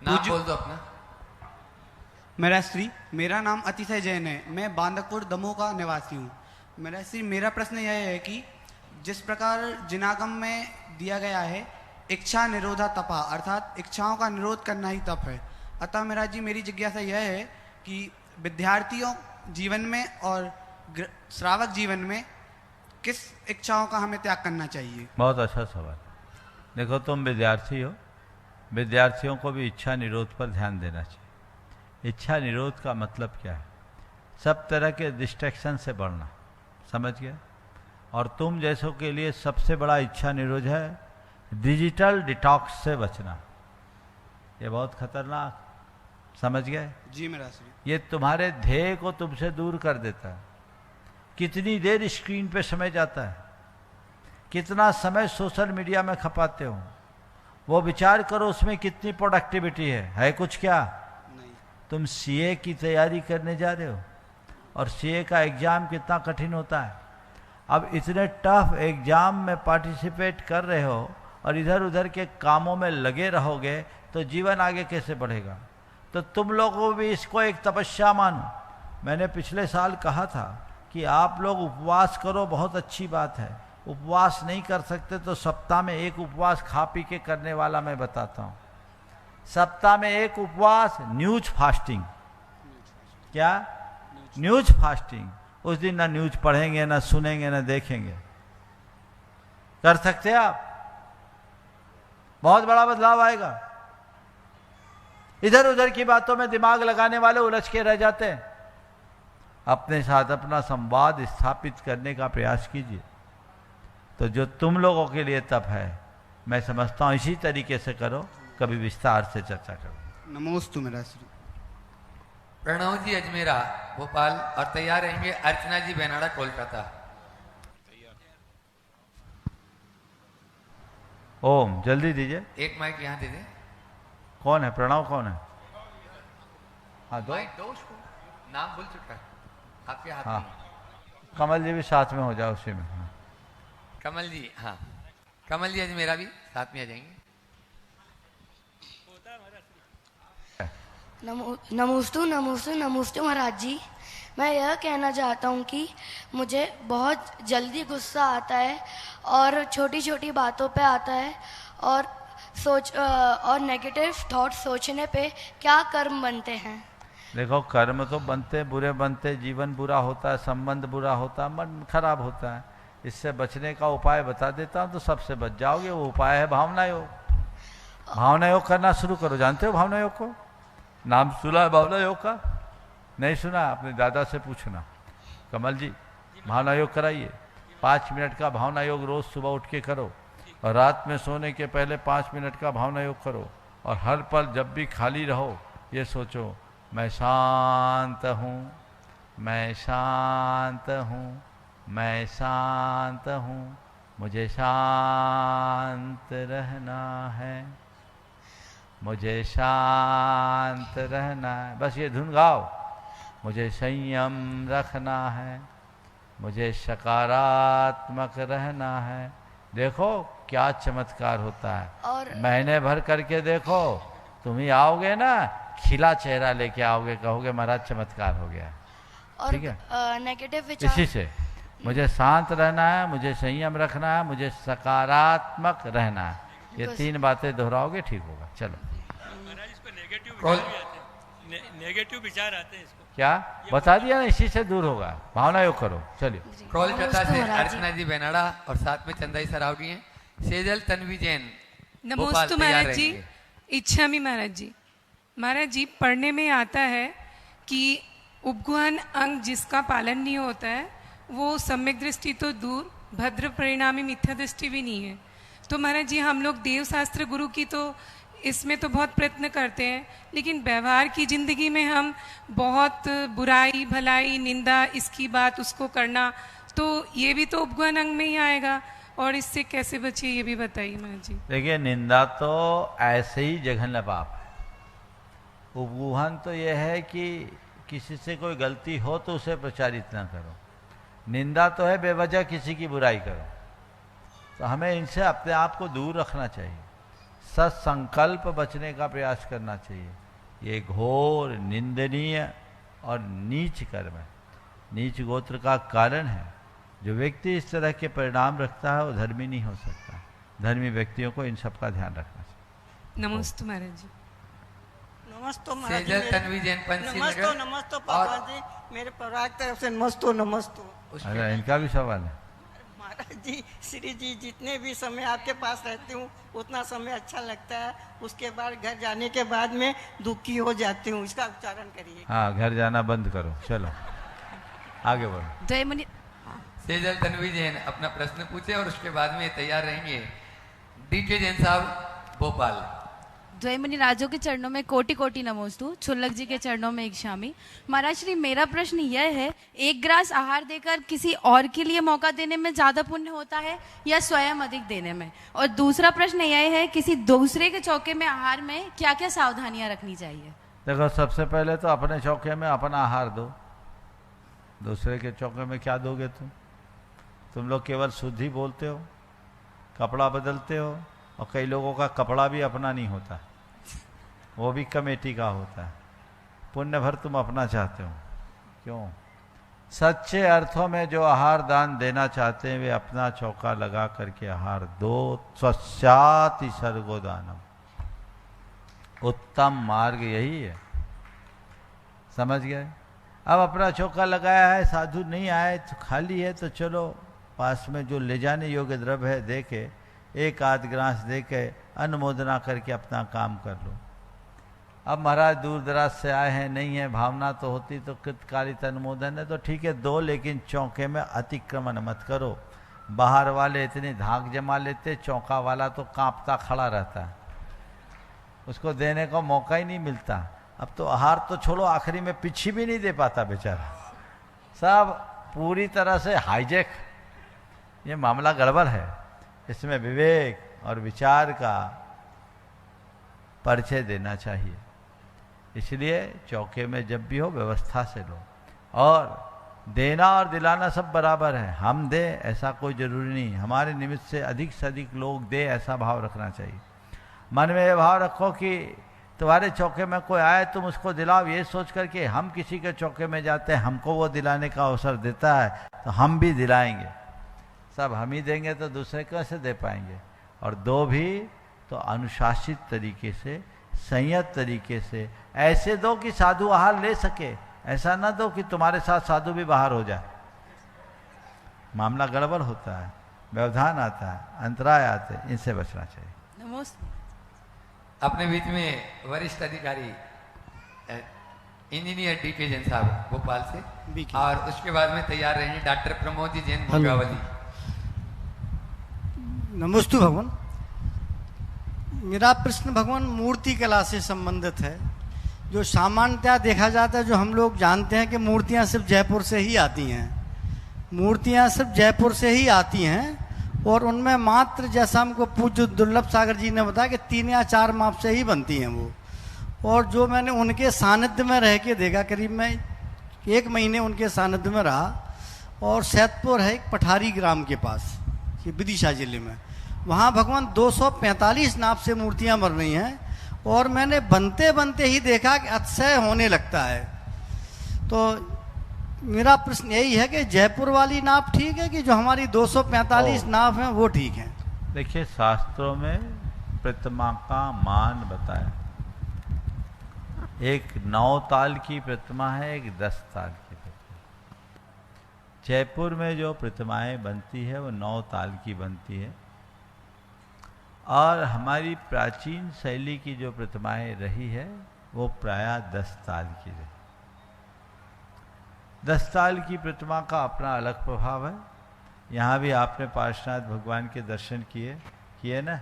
नाम बोल दो अपना। मेरा श्री, मेरा नाम अतिशय जैन है। मैं बांदकपुर दमोह का निवासी हूँ। मेरा श्री, मेरा प्रश्न यह है कि जिस प्रकार जिनागम में दिया गया है, इच्छा निरोधा तपा, अर्थात इच्छाओं का निरोध करना ही तप है। अतः मेरा जी, मेरी जिज्ञासा यह है कि विद्यार्थियों जीवन में और श्रावक जीवन में किस इच्छाओं का हमें त्याग करना चाहिए? बहुत अच्छा सवाल। देखो, तुम विद्यार्थी हो, विद्यार्थियों को भी इच्छा निरोध पर ध्यान देना चाहिए। इच्छा निरोध का मतलब क्या है? सब तरह के डिस्ट्रैक्शन से बढ़ना, समझ गए? और तुम जैसों के लिए सबसे बड़ा इच्छा निरोध है डिजिटल डिटॉक्स से बचना, ये बहुत खतरनाक, समझ गए? जी मेरा श्री। ये तुम्हारे ध्येय को तुमसे दूर कर देता है। कितनी देर स्क्रीन पे समय जाता है, कितना समय सोशल मीडिया में खपाते हो, वो विचार करो उसमें कितनी प्रोडक्टिविटी है कुछ क्या? नहीं। तुम सीए की तैयारी करने जा रहे हो और सीए का एग्जाम कितना कठिन होता है। अब इतने टफ एग्जाम में पार्टिसिपेट कर रहे हो और इधर उधर के कामों में लगे रहोगे तो जीवन आगे कैसे बढ़ेगा? तो तुम लोगों को भी इसको एक तपस्या मानो। मैंने पिछले साल कहा था कि आप लोग उपवास करो, बहुत अच्छी बात है। उपवास नहीं कर सकते तो सप्ताह में एक उपवास खा पी के करने वाला मैं बताता हूँ। सप्ताह में एक उपवास, न्यूज फास्टिंग। क्या? News fasting. उस दिन ना न्यूज पढ़ेंगे, ना सुनेंगे, ना देखेंगे। कर सकते हैं आप? बहुत बड़ा बदलाव आएगा। इधर उधर की बातों में दिमाग लगाने वाले उलझ के रह जाते हैं। अपने साथ अपना संवाद स्थापित करने का प्रयास कीजिए। तो जो तुम लोगों के लिए तप है, मैं समझता हूं इसी तरीके से करो, कभी विस्तार से चर्चा करो। नमोस्तु मेरा श्री। प्रणव जी अजमेरा भोपाल और तैयार रहेंगे अर्चना जी बेनाड़ा कोलकाता। ओम, जल्दी दीजिए। एक माइक यहाँ दे दे। कौन है? प्रणव कौन है? हाँ, दो। माइक दो उसको, नाम भूल चुका है आपके हाथ हाँ, में। कमल जी भी साथ में हो जाओ उसी में। हाँ। कमल जी, हाँ कमल जी अजमेरा भी साथ में आ जाएंगे। नमोस्तु नमोस्तु नमोस्तु महाराज जी। मैं यह कहना चाहता हूँ कि मुझे बहुत जल्दी गुस्सा आता है और छोटी छोटी बातों पे आता है और नेगेटिव थॉट सोचने पे क्या कर्म बनते हैं? देखो, कर्म तो बनते बुरे बनते, जीवन बुरा होता है, संबंध बुरा होता है, मन खराब होता है। इससे बचने का उपाय बता देता हूँ तो सबसे बच जाओगे। वो उपाय है भावना योग। भावना योग करना शुरू करो। जानते हो भावना योग को? नाम सुना है भावना योग का? नहीं सुना? अपने दादा से पूछना। कमल जी, भावना योग कराइए। 5 मिनट का भावना योग रोज सुबह उठ के करो और रात में सोने के पहले 5 मिनट का भावना योग करो। और हर पल जब भी खाली रहो ये सोचो, मैं शांत हूँ, मैं शांत हूँ, मैं शांत हूँ, मुझे शांत रहना है, मुझे शांत रहना है। बस ये धुन गाओ। मुझे संयम रखना है, मुझे सकारात्मक रहना है। देखो क्या चमत्कार होता है। और महीने भर करके देखो, तुम ही आओगे ना, खिला चेहरा लेके आओगे, कहोगे महाराज चमत्कार हो गया। और ठीक है? नेगेटिव विचार इसी से मुझे शांत रहना है, मुझे संयम रखना है, मुझे सकारात्मक रहना है। ये 3 बातें दोहराओगे ठीक होगा। चलो। नेगेटिव विचार आते हैं इसको। क्या बता दिया ना, इसी से दूर होगा। भावना योग करो। चलिए। कोलकाता से अर्चना जी बेनाड़ा और साथ में चंदाई सराव जी हैं। सेजल तन्वी जैन नमोस्तु महाराज जी। इच्छामी महाराज जी। महाराज जी, पढ़ने में आता है कि उपगुहन अंग जिसका पालन नहीं होता है वो सम्यक दृष्टि तो दूर, भद्र परिणामी मिथ्या दृष्टि भी नहीं है। तो महाराज जी, हम लोग देव शास्त्र गुरु की तो इसमें तो बहुत प्रयत्न करते हैं, लेकिन व्यवहार की जिंदगी में हम बहुत बुराई भलाई निंदा, इसकी बात उसको करना, तो ये भी तो उपगुहन अंग में ही आएगा। और इससे कैसे बचे ये भी बताइए महाराज जी। देखिए, निंदा तो ऐसे ही जघन्य पाप है। उपगुहन तो यह है कि किसी से कोई गलती हो तो उसे प्रचारित ना करो। निंदा तो है बेवजह किसी की बुराई करो। तो हमें इनसे अपने आप को दूर रखना चाहिए। सत्संकल्प बचने का प्रयास करना चाहिए। ये घोर निंदनीय और नीच कर्म है, नीच गोत्र का कारण है। जो व्यक्ति इस तरह के परिणाम रखता है वो धर्मी नहीं हो सकता। धर्मी व्यक्तियों को इन सब का ध्यान रखना चाहिए। नमस्ते महाराज जी। नमस्तो महाराज जी। सेजल तन्वी जैन पंचशील नमस्तो नगर। नमस्तो पापा जी, मेरे परिवार की तरफ से नमस्तो नमस्तो। अरे इनका भी सवाल है। महाराज जी, श्री जी, जितने भी समय आपके पास रहती हूँ उतना समय अच्छा लगता है। उसके बाद घर जाने के बाद में दुखी हो जाती हूँ। इसका उच्चारण करिए। हाँ, घर जाना बंद करो। चलो आगे बढ़ो। जय मुनि। सेजल तन्वी जैन अपना प्रश्न पूछे और उसके बाद में तैयार रहेंगे डीके जैन साहब भोपाल। द्वैमुनि राजों के चरणों में कोटि कोटि नमोस्तु। छुल्लक जी के चरणों में इक्षामि। महाराज श्री, मेरा प्रश्न यह है, एक ग्रास आहार देकर किसी और के लिए मौका देने में ज्यादा पुण्य होता है या स्वयं अधिक देने में? और दूसरा प्रश्न यह है, किसी दूसरे के चौके में आहार में क्या क्या सावधानियां रखनी चाहिए? देखो, सबसे पहले तो अपने चौके में अपना आहार दो। दूसरे के चौके में क्या दोगे तुम लोग केवल शुद्ध ही बोलते हो, कपड़ा बदलते हो, और कई लोगों का कपड़ा भी अपना नहीं होता, वो भी कमेटी का होता है। पुण्य भर तुम अपना चाहते हो, क्यों? सच्चे अर्थों में जो आहार दान देना चाहते हैं वे अपना चौका लगा करके आहार दो। स्वस्याति सर्गो दानम, उत्तम मार्ग यही है। समझ गए? अब अपना चौका लगाया है, साधु नहीं आए तो खाली है, तो चलो पास में जो ले जाने योग्य द्रव्य है दे के, एक आध ग्रास दे के अनुमोदना करके अपना काम कर लो। अब महाराज दूर दराज से आए हैं, नहीं है भावना तो होती तो कृतकालित अनुमोदन है तो ठीक है दो, लेकिन चौके में अतिक्रमण मत करो। बाहर वाले इतनी धाक जमा लेते, चौका वाला तो कांपता खड़ा रहता है, उसको देने का मौका ही नहीं मिलता। अब तो आहार तो छोड़ो, आखिरी में पिछी भी नहीं दे पाता बेचारा, सब पूरी तरह से हाईजेक। ये मामला गड़बड़ है, इसमें विवेक और विचार का परिचय देना चाहिए। इसलिए चौके में जब भी हो व्यवस्था से लो, और देना और दिलाना सब बराबर है। हम दे ऐसा कोई जरूरी नहीं, हमारे निमित्त से अधिक लोग दे ऐसा भाव रखना चाहिए। मन में ये भाव रखो कि तुम्हारे चौके में कोई आए तुम उसको दिलाओ, ये सोच करके हम किसी के चौके में जाते हैं, हमको वो दिलाने का अवसर देता है तो हम भी दिलाएंगे। सब हम ही देंगे तो दूसरे कैसे दे पाएंगे? और दो भी तो अनुशासित तरीके से, संयत तरीके से ऐसे दो कि साधु आहार ले सके। ऐसा ना दो कि तुम्हारे साथ साधु भी बाहर हो जाए, मामला गड़बड़ होता है, व्यवधान आता है, अंतराय आते हैं, इनसे बचना चाहिए। नमस्ते। अपने बीच में वरिष्ठ अधिकारी इंजीनियर डीके जैन साहब भोपाल से, और उसके बाद में तैयार रहेंगे डॉक्टर प्रमोद जी जैन भोगावली। नमस्ते भगवान। मेरा प्रश्न भगवान मूर्ति कला से संबंधित है। जो सामान्यतः देखा जाता है, जो हम लोग जानते हैं कि मूर्तियां सिर्फ जयपुर से ही आती हैं, मूर्तियां सिर्फ जयपुर से ही आती हैं, और उनमें मात्र जैसा हमको पूज्य दुर्लभ सागर जी ने बताया कि 3 या 4 माप से ही बनती हैं वो। और जो मैंने उनके सानिध्य में रह के देखा, करीब मैं 1 महीने उनके सानिध्य में रहा, और सैदपुर है एक पठारी ग्राम के पास, ये विदिशा जिले में, वहाँ भगवान 245 नाप से मूर्तियाँ बन रही हैं, और मैंने बनते बनते ही देखा कि अतिशय होने लगता है। तो मेरा प्रश्न यही है कि जयपुर वाली नाप ठीक है कि जो हमारी 245 नाप हैं वो ठीक है? देखिए, शास्त्रों में प्रतिमा का मान बताया, एक 9 ताल की प्रतिमा है, एक 10 ताल की प्रतिमा। जयपुर में जो प्रतिमाएं बनती है वो 9 ताल की बनती है, और हमारी प्राचीन शैली की जो प्रतिमाएं रही है वो प्रायः 10 ताल की रही। 10 ताल की प्रतिमा का अपना अलग प्रभाव है। यहाँ भी आपने पार्श्वनाथ भगवान के दर्शन किए ना?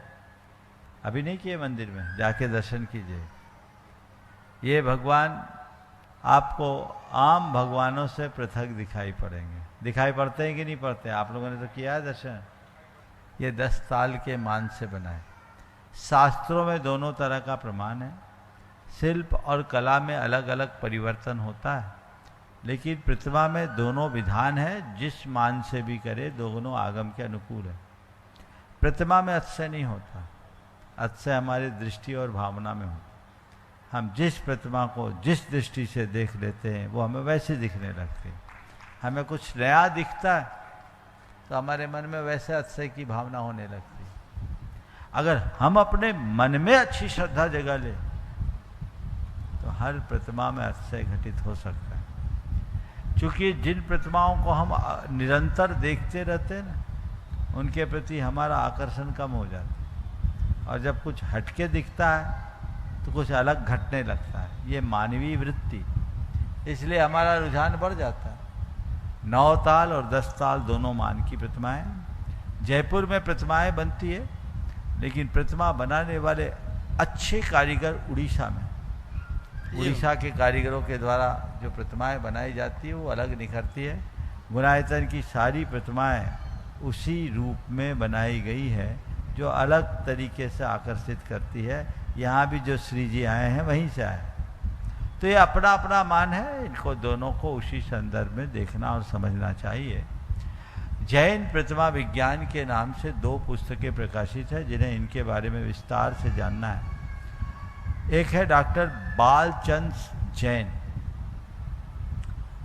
अभी नहीं किए? मंदिर में जाके दर्शन कीजिए। ये भगवान आपको आम भगवानों से पृथक दिखाई पड़ेंगे। दिखाई पड़ते हैं कि नहीं पड़ते? आप लोगों ने तो किया है दर्शन। ये 10 ताल के मान से बना है। शास्त्रों में दोनों तरह का प्रमाण है। शिल्प और कला में अलग अलग परिवर्तन होता है, लेकिन प्रतिमा में दोनों विधान है। जिस मान से भी करे दोनों आगम के अनुकूल है। प्रतिमा में अतिशय नहीं होता, अतिशय हमारी दृष्टि और भावना में होता। हम जिस प्रतिमा को जिस दृष्टि से देख लेते हैं वो हमें वैसे दिखने लगती है। हमें कुछ नया दिखता है तो हमारे मन में वैसे अतिशय की भावना होने लगती है। अगर हम अपने मन में अच्छी श्रद्धा जगा ले तो हर प्रतिमा में अतिशय घटित हो सकता है। क्योंकि जिन प्रतिमाओं को हम निरंतर देखते रहते हैं ना, उनके प्रति हमारा आकर्षण कम हो जाता है, और जब कुछ हटके दिखता है तो कुछ अलग घटने लगता है। ये मानवीय वृत्ति, इसलिए हमारा रुझान बढ़ जाता है। 9 ताल और 10 ताल दोनों मान की प्रतिमाएं जयपुर में प्रतिमाएं बनती है। लेकिन प्रतिमा बनाने वाले अच्छे कारीगर उड़ीसा में, उड़ीसा के कारीगरों के द्वारा जो प्रतिमाएं बनाई जाती है वो अलग निखरती है। गुणायतन की सारी प्रतिमाएं उसी रूप में बनाई गई है जो अलग तरीके से आकर्षित करती है। यहाँ भी जो श्री जी आए हैं वहीं से आए, तो ये अपना अपना मान है, इनको दोनों को उसी संदर्भ में देखना और समझना चाहिए। जैन प्रतिमा विज्ञान के नाम से 2 पुस्तकें प्रकाशित है जिन्हें इनके बारे में विस्तार से जानना है। एक है डॉक्टर बालचंद जैन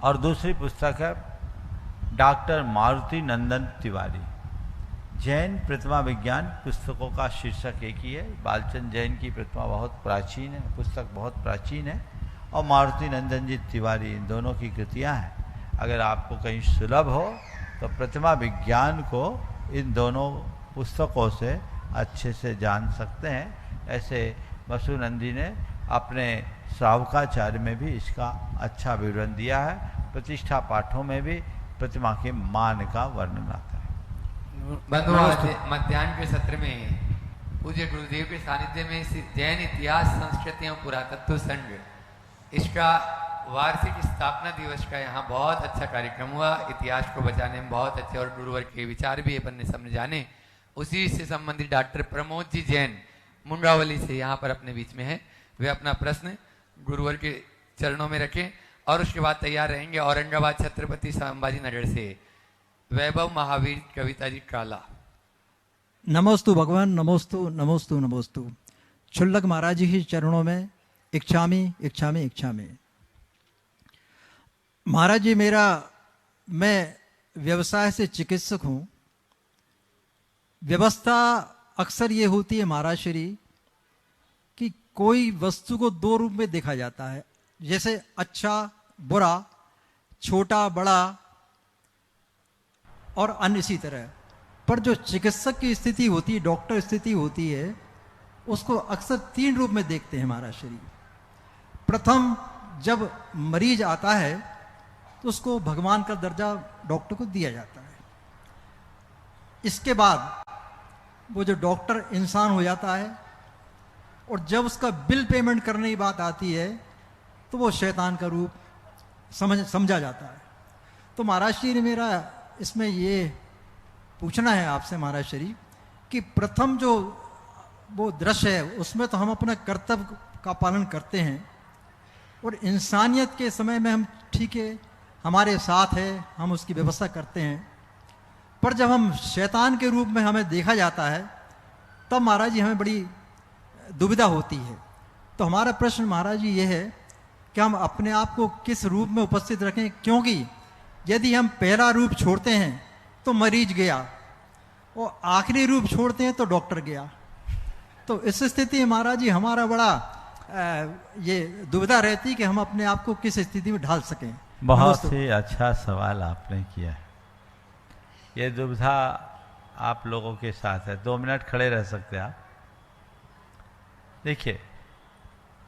और दूसरी पुस्तक है डॉक्टर मारुति नंदन तिवारी। जैन प्रतिमा विज्ञान पुस्तकों का शीर्षक एक ही है। बालचंद जैन की प्रतिमा बहुत प्राचीन है, पुस्तक बहुत प्राचीन है, और मारुति नंदन जी तिवारी, इन दोनों की कृतियां हैं। अगर आपको कहीं सुलभ हो तो प्रतिमा विज्ञान को इन दोनों पुस्तकों से अच्छे से जान सकते हैं। ऐसे वसुनंदी ने अपने श्रावकाचार्य में भी इसका अच्छा विवरण दिया है। प्रतिष्ठा पाठों में भी प्रतिमा के मान का वर्णन आता है। बंधुओं, मध्याह्न के सत्र में पूज्य गुरुदेव के सानिध्य में जैन इतिहास, संस्कृति एवं पुरातत्व संघ, इसका वार्षिक स्थापना दिवस का यहाँ बहुत अच्छा कार्यक्रम हुआ। इतिहास को बचाने में बहुत अच्छे और गुरुवर के विचार भी अपन ने समझाने। उसी से संबंधित डॉक्टर प्रमोद जी जैन मुंडावली से यहाँ पर अपने बीच में है। वे अपना प्रश्न गुरुवर के चरणों में रखें और उसके बाद तैयार रहेंगे औरंगाबाद छत्रपति संभाजी नगर से वैभव महावीर कविता जी काला। नमोस्तु भगवान, नमोस्तु नमोस्तु नमोस्तु। छुल्लक महाराज जी के चरणों में इच्छामी इच्छामी इच्छामी। महाराज जी, मैं व्यवसाय से चिकित्सक हूँ। व्यवस्था अक्सर ये होती है महाराज श्री कि कोई वस्तु को 2 रूप में देखा जाता है, जैसे अच्छा बुरा, छोटा बड़ा और अन्य इसी तरह। पर जो चिकित्सक की स्थिति होती है, डॉक्टर स्थिति होती है, उसको अक्सर 3 रूप में देखते हैं महाराज श्री। प्रथम, जब मरीज आता है तो उसको भगवान का दर्जा डॉक्टर को दिया जाता है। इसके बाद वो जो डॉक्टर इंसान हो जाता है, और जब उसका बिल पेमेंट करने की बात आती है तो वो शैतान का रूप समझा जाता है। तो महाराज श्री ने मेरा इसमें ये पूछना है आपसे महाराज श्री कि प्रथम जो वो दृश्य है उसमें तो हम अपना कर्तव्य का पालन करते हैं, और इंसानियत के समय में हम ठीक है, हमारे साथ है, हम उसकी व्यवस्था करते हैं। पर जब हम शैतान के रूप में हमें देखा जाता है तब महाराज जी हमें बड़ी दुविधा होती है। तो हमारा प्रश्न महाराज जी ये है कि हम अपने आप को किस रूप में उपस्थित रखें, क्योंकि यदि हम पहला रूप छोड़ते हैं तो मरीज गया, और आखिरी रूप छोड़ते हैं तो डॉक्टर गया। तो इस स्थिति में महाराज जी हमारा बड़ा ये दुविधा रहती कि हम अपने आप को किस स्थिति में ढाल सकें। बहुत ही अच्छा सवाल आपने किया है। ये दुविधा आप लोगों के साथ है। 2 मिनट खड़े रह सकते हैं आप। देखिए,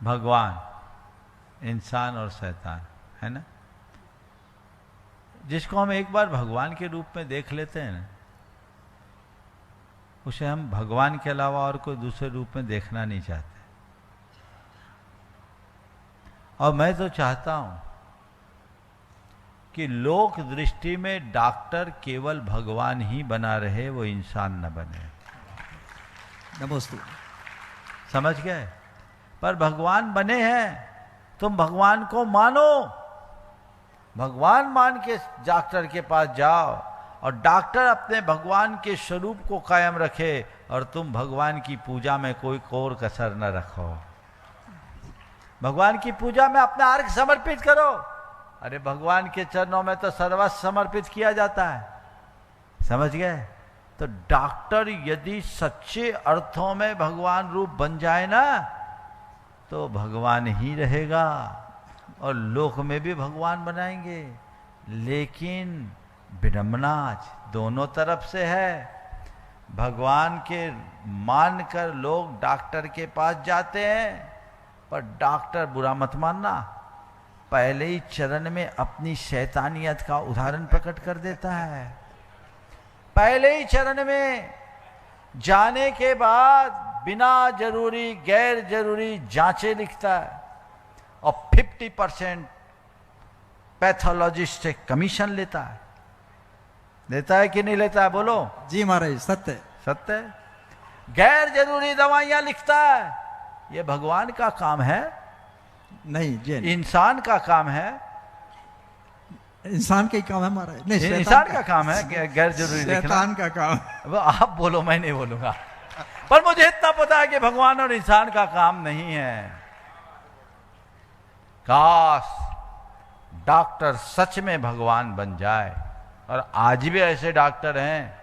भगवान, इंसान और शैतान है ना, जिसको हम एक बार भगवान के रूप में देख लेते हैं ना, उसे हम भगवान के अलावा और कोई दूसरे रूप में देखना नहीं चाहते। और मैं तो चाहता हूं कि लोक दृष्टि में डॉक्टर केवल भगवान ही बना रहे, वो इंसान न बने। नमस्ते। समझ गए? पर भगवान बने हैं, तुम भगवान को मानो, भगवान मान के डॉक्टर के पास जाओ, और डॉक्टर अपने भगवान के स्वरूप को कायम रखे, और तुम भगवान की पूजा में कोई कोर कसर न रखो। भगवान की पूजा में अपना अर्घ समर्पित करो। अरे भगवान के चरणों में तो सर्वस्व समर्पित किया जाता है। समझ गए? तो डॉक्टर यदि सच्चे अर्थों में भगवान रूप बन जाए ना, तो भगवान ही रहेगा, और लोक में भी भगवान बनाएंगे। लेकिन विडंबना दोनों तरफ से है। भगवान के मानकर लोग डॉक्टर के पास जाते हैं, पर डॉक्टर, बुरा मत मानना, पहले ही चरण में अपनी शैतानियत का उदाहरण प्रकट कर देता है। पहले ही चरण में जाने के बाद बिना जरूरी गैर जरूरी जांचें लिखता है और 50% पैथोलॉजिस्ट से कमीशन लेता है। लेता है कि नहीं लेता है? बोलो। जी महाराज, सत्य सत्य है। गैर जरूरी दवाइयां लिखता है। ये भगवान का काम है? नहीं जी, इंसान का काम है। इंसान का ही काम है महाराज। नहीं, इंसान का काम है गैर जरूरी लिखना। शैतान का काम। अब आप बोलो, मैं नहीं बोलूंगा। पर मुझे इतना पता है कि भगवान और इंसान का काम नहीं है। काश डॉक्टर सच में भगवान बन जाए, और आज भी ऐसे डॉक्टर हैं,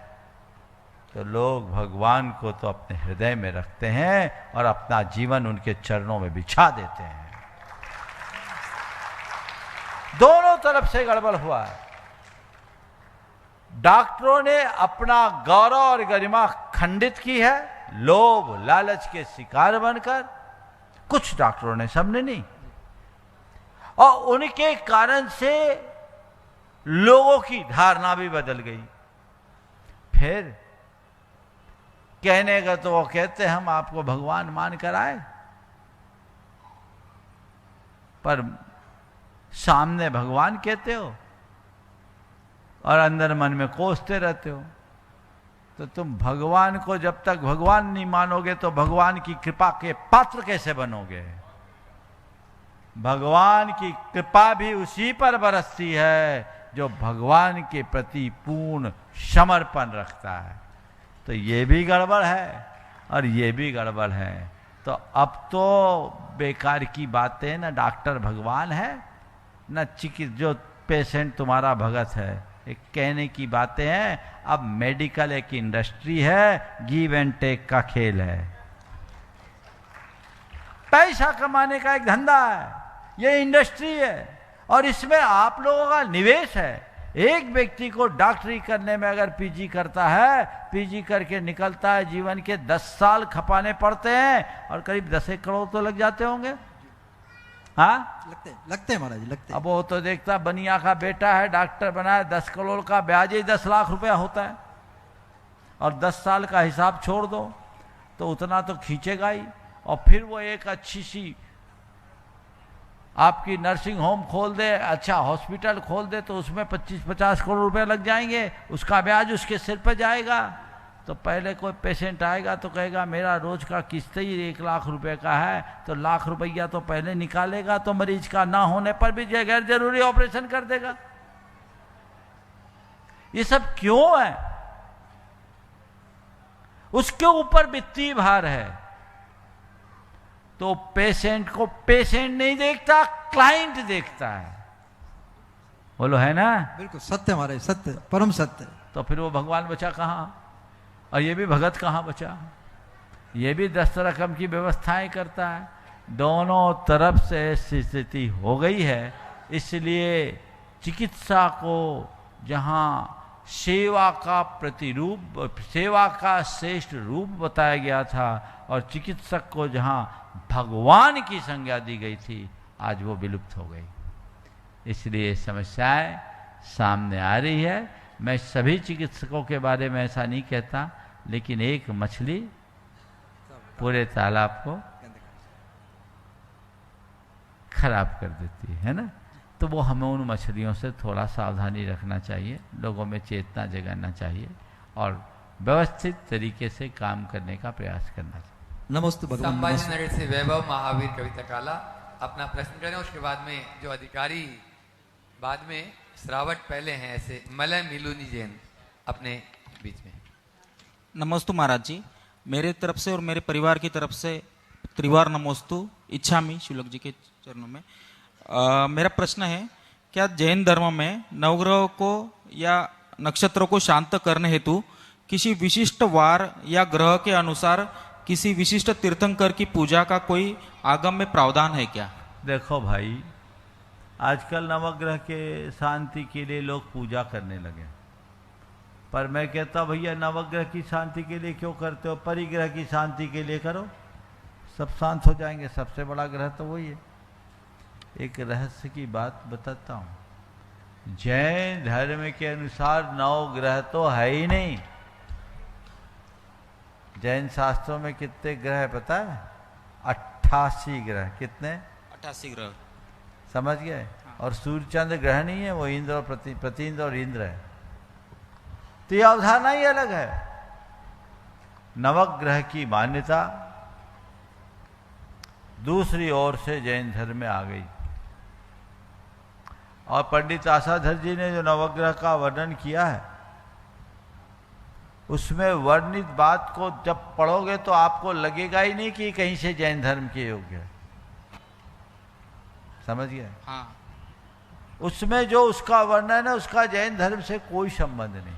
तो लोग भगवान को तो अपने हृदय में रखते हैं और अपना जीवन उनके चरणों में बिछा देते हैं। दोनों तरफ से गड़बड़ हुआ है। डॉक्टरों ने अपना गौरव और गरिमा खंडित की है, लोभ लालच के शिकार बनकर। कुछ डॉक्टरों ने, सबने नहीं। और उनके कारण से लोगों की धारणा भी बदल गई। फिर कहने का तो वो कहते हैं हम आपको भगवान मान कर आए, पर सामने भगवान कहते हो और अंदर मन में कोसते रहते हो। तो तुम भगवान को जब तक भगवान नहीं मानोगे तो भगवान की कृपा के पात्र कैसे बनोगे? भगवान की कृपा भी उसी पर बरसती है जो भगवान के प्रति पूर्ण समर्पण रखता है। तो ये भी गड़बड़ है और ये भी गड़बड़ है। तो अब तो बेकार की बातें, ना डॉक्टर भगवान है, ना जो पेशेंट तुम्हारा भगत है, एक कहने की बातें हैं। अब मेडिकल एक इंडस्ट्री है, गिव एंड टेक का खेल है। पैसा कमाने का एक धंधा है, ये इंडस्ट्री है, और इसमें आप लोगों का निवेश है। एक व्यक्ति को डॉक्टरी करने में अगर पीजी करता है, पीजी करके निकलता है, जीवन के 10 साल खपाने पड़ते हैं और करीब 10 करोड़ तो लग जाते होंगे। हाँ, लगते हैं महाराज, लगते। अब वो तो देखता बनिया का बेटा है, डॉक्टर बना है, 10 करोड़ का ब्याज ही 10 लाख रुपया होता है, और 10 साल का हिसाब छोड़ दो तो उतना तो खींचेगा ही। और फिर वो एक अच्छी सी आपकी नर्सिंग होम खोल दे, अच्छा हॉस्पिटल खोल दे, तो उसमें 25-50 करोड़ रुपए लग जाएंगे, उसका ब्याज उसके सिर पर जाएगा। तो पहले कोई पेशेंट आएगा तो कहेगा मेरा रोज का किस्त ही 1 लाख रुपए का है, तो लाख रुपया तो पहले निकालेगा, तो मरीज का ना होने पर भी गैर जरूरी ऑपरेशन कर देगा। ये सब क्यों है? उसके ऊपर वित्तीय भार है। तो पेशेंट को पेशेंट नहीं देखता, क्लाइंट देखता है। बोलो, है ना? बिल्कुल सत्य हमारे, सत्य, परम सत्य। तो फिर वो भगवान बचा कहाँ? और ये भी भगत कहाँ बचा? ये भी 10 रकम की व्यवस्थाएं करता है। दोनों तरफ से ऐसी स्थिति हो गई है। इसलिए चिकित्सा को जहाँ सेवा का प्रतिरूप, सेवा का श्रेष्ठ रूप बताया गया था, और चिकित्सक को जहाँ भगवान की संज्ञा दी गई थी, आज वो विलुप्त हो गई। इसलिए समस्याएं सामने आ रही है। मैं सभी चिकित्सकों के बारे में ऐसा नहीं कहता, लेकिन एक मछली पूरे तालाब को खराब कर देती है ना। तो वो हमें उन मछलियों से थोड़ा सावधानी रखना चाहिए, लोगों में चेतना जगाना चाहिए और व्यवस्थित तरीके से काम करने का प्रयास करना चाहिए। नमस्ते भगवान। संभाजी नगर से वैभव महावीर कविता काला अपना प्रश्न करें। उसके बाद में जो अधिकारी बाद में श्रावट पहले हैं, ऐसे मलय मिलूनी जैन अपने बीच में। नमस्तु महाराज जी, मेरे तरफ से और मेरे परिवार की तरफ से त्रिवार नमोस्तु इच्छामि शुलक जी के चरणों में। मेरा प्रश्न है, क्या जैन धर्म में नवग्रह को या नक्षत्रों को शांत करने हेतु किसी विशिष्ट वार या ग्रह के अनुसार किसी विशिष्ट तीर्थंकर की पूजा का कोई आगम में प्रावधान है क्या? देखो भाई, आजकल नवग्रह के शांति के लिए लोग पूजा करने लगे, पर मैं कहता भैया नवग्रह की शांति के लिए क्यों करते हो? परिग्रह की शांति के लिए करो, सब शांत हो जाएंगे। सबसे बड़ा ग्रह तो वही है। एक रहस्य की बात बताता हूं, जैन धर्म के अनुसार 9 ग्रह तो है ही नहीं। जैन शास्त्रों में कितने ग्रह है पता है? 88 ग्रह। कितने? 88 ग्रह। समझ गए? और सूर्य चंद्र ग्रह नहीं है, वो इंद्र और प्रतीन्द्र और इंद्र है। तो यह अवधारणा ही अलग है। नवग्रह की मान्यता दूसरी ओर से जैन धर्म में आ गई। और पंडित आशाधर जी ने जो नवग्रह का वर्णन किया है, उसमें वर्णित बात को जब पढ़ोगे तो आपको लगेगा ही नहीं कि कहीं से जैन धर्म के योग्य है। समझ गए? हाँ। उसमें जो उसका वर्णन है उसका जैन धर्म से कोई संबंध नहीं।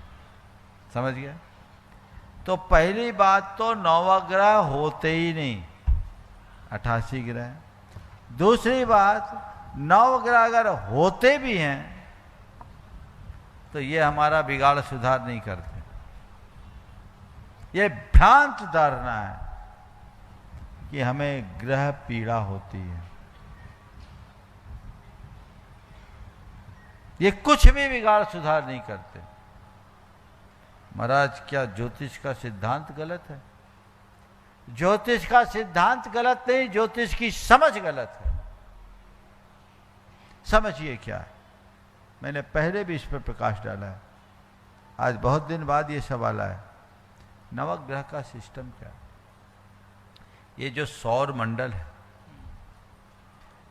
समझ गया? तो पहली बात तो नवग्रह होते ही नहीं, 88 ग्रह। दूसरी बात, नवग्रह अगर होते भी हैं तो ये हमारा बिगाड़ सुधार नहीं करते। ये भ्रांत धारणा है कि हमें ग्रह पीड़ा होती है। ये कुछ भी बिगाड़ सुधार नहीं करते। महाराज, क्या ज्योतिष का सिद्धांत गलत है? ज्योतिष का सिद्धांत गलत नहीं, ज्योतिष की समझ गलत है। समझिए क्या है। मैंने पहले भी इस पर प्रकाश डाला है, आज बहुत दिन बाद ये सवाल आया। नवग्रह का सिस्टम क्या है? ये जो सौर मंडल है,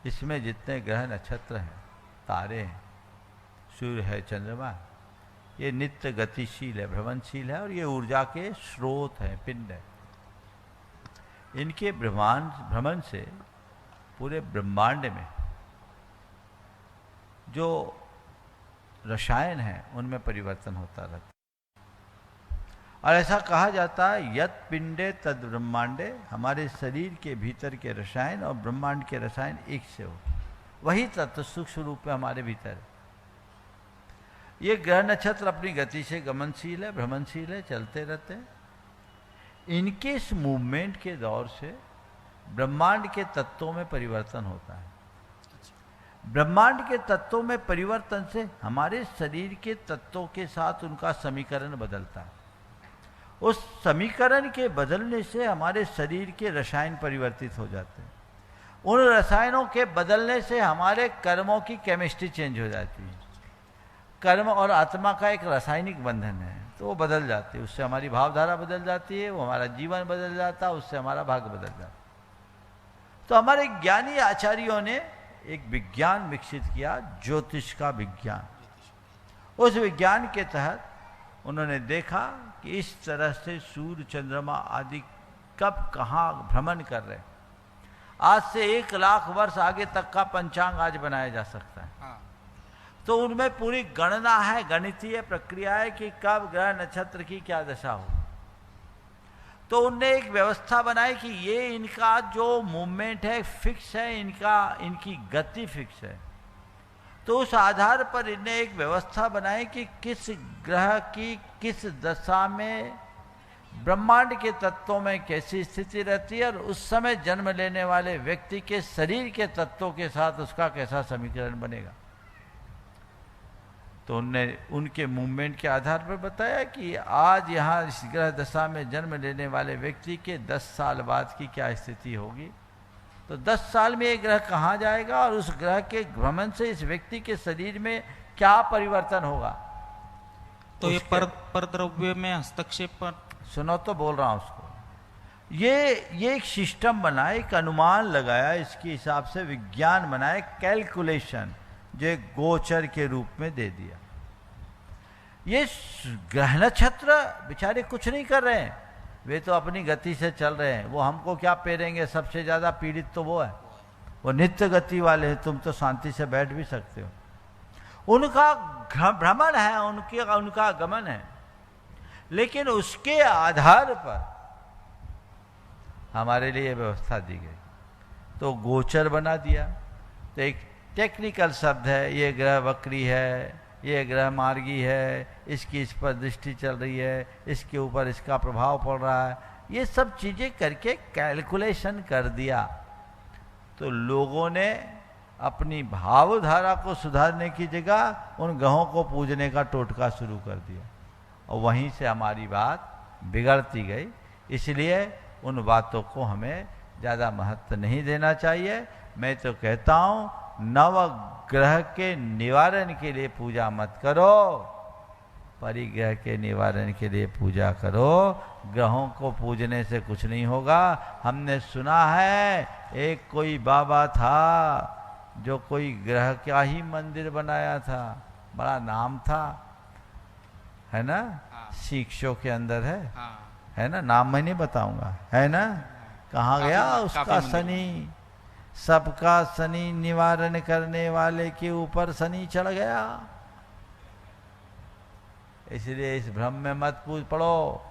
इसमें जितने ग्रह नक्षत्र हैं, तारे हैं, सूर्य है, चंद्रमा है, ये नित्य गतिशील है, भ्रमणशील है और ये ऊर्जा के स्रोत हैं, पिंड है। इनके भ्रमण से पूरे ब्रह्मांड में जो रसायन है उनमें परिवर्तन होता रहता है। और ऐसा कहा जाता है, यत पिंडे तद ब्रह्मांडे, हमारे शरीर के भीतर के रसायन और ब्रह्मांड के रसायन एक से हो। वही तत्व सूक्ष्म रूप में हमारे भीतर है। ये ग्रह नक्षत्र अपनी गति से गमनशील है, भ्रमणशील है, चलते रहते हैं। इनके इस मूवमेंट के दौर से ब्रह्मांड के तत्वों में परिवर्तन होता है। ब्रह्मांड के तत्वों में परिवर्तन से हमारे शरीर के तत्वों के साथ उनका समीकरण बदलता है। उस समीकरण के बदलने से हमारे शरीर के रसायन परिवर्तित हो जाते हैं। उन रसायनों के बदलने से हमारे कर्मों की केमिस्ट्री चेंज हो जाती है। कर्म और आत्मा का एक रासायनिक बंधन है, तो वो बदल जाती है। उससे हमारी भावधारा बदल जाती है, वो हमारा जीवन बदल जाता है, उससे हमारा भाग्य बदल जाता है। तो हमारे ज्ञानी आचार्यों ने एक विज्ञान विकसित किया, ज्योतिष का विज्ञान। उस विज्ञान के तहत उन्होंने देखा कि इस तरह से सूर्य, चंद्रमा आदि कब कहाँ भ्रमण कर रहे हैं। आज से 1 लाख वर्ष आगे तक का पंचांग आज बनाया जा सकता है। तो उनमें पूरी गणना है, गणितीय प्रक्रिया है कि कब ग्रह नक्षत्र की क्या दशा हो। तो उनने एक व्यवस्था बनाई कि ये इनका जो मूवमेंट है फिक्स है, इनकी गति फिक्स है। तो उस आधार पर इन्हें एक व्यवस्था बनाई कि किस ग्रह की किस दशा में ब्रह्मांड के तत्वों में कैसी स्थिति रहती है और उस समय जन्म लेने वाले व्यक्ति के शरीर के तत्वों के साथ उसका कैसा समीकरण बनेगा। तो उनने उनके मूवमेंट के आधार पर बताया कि आज यहाँ इस ग्रह दशा में जन्म लेने वाले व्यक्ति के 10 साल बाद की क्या स्थिति होगी। तो 10 साल में एक ग्रह कहाँ जाएगा और उस ग्रह के भ्रमण से इस व्यक्ति के शरीर में क्या परिवर्तन होगा। तो ये परद्रव्य में हस्तक्षेप पर सुनो तो बोल रहा हूँ उसको। ये एक सिस्टम बना, एक अनुमान लगाया, इसके हिसाब से विज्ञान बनाए, कैलकुलेशन जो एक गोचर के रूप में दे दिया। ये ग्रह नक्षत्र बेचारे कुछ नहीं कर रहे हैं, वे तो अपनी गति से चल रहे हैं। वो हमको क्या पेरेंगे, सबसे ज्यादा पीड़ित तो वो है, वो नित्य गति वाले हैं। तुम तो शांति से बैठ भी सकते हो। उनका भ्रमण है, उनका गमन है, लेकिन उसके आधार पर हमारे लिए व्यवस्था दी गई। तो गोचर बना दिया। तो एक टेक्निकल शब्द है, ये ग्रह वक्री है, ये ग्रह मार्गी है, इसकी इस पर दृष्टि चल रही है, इसके ऊपर इसका प्रभाव पड़ रहा है, ये सब चीजें करके कैलकुलेशन कर दिया। तो लोगों ने अपनी भावधारा को सुधारने की जगह उन ग्रहों को पूजने का टोटका शुरू कर दिया और वहीं से हमारी बात बिगड़ती गई इसलिए उन बातों को हमें ज़्यादा महत्व नहीं देना चाहिए। मैं तो कहता हूँ नवग्रह के निवारण के लिए पूजा मत करो, परिग्रह के निवारण के लिए पूजा करो। ग्रहों को पूजने से कुछ नहीं होगा। हमने सुना है एक कोई बाबा था जो कोई ग्रह का ही मंदिर बनाया था, बड़ा नाम था, है ना? शिक्षों के अंदर है ना? नाम मैं नहीं बताऊंगा, है ना? कहाँ गया उसका शनि? सबका शनि निवारण करने वाले के ऊपर शनि चढ़ गया। इसलिए इस भ्रम में मत पड़ो।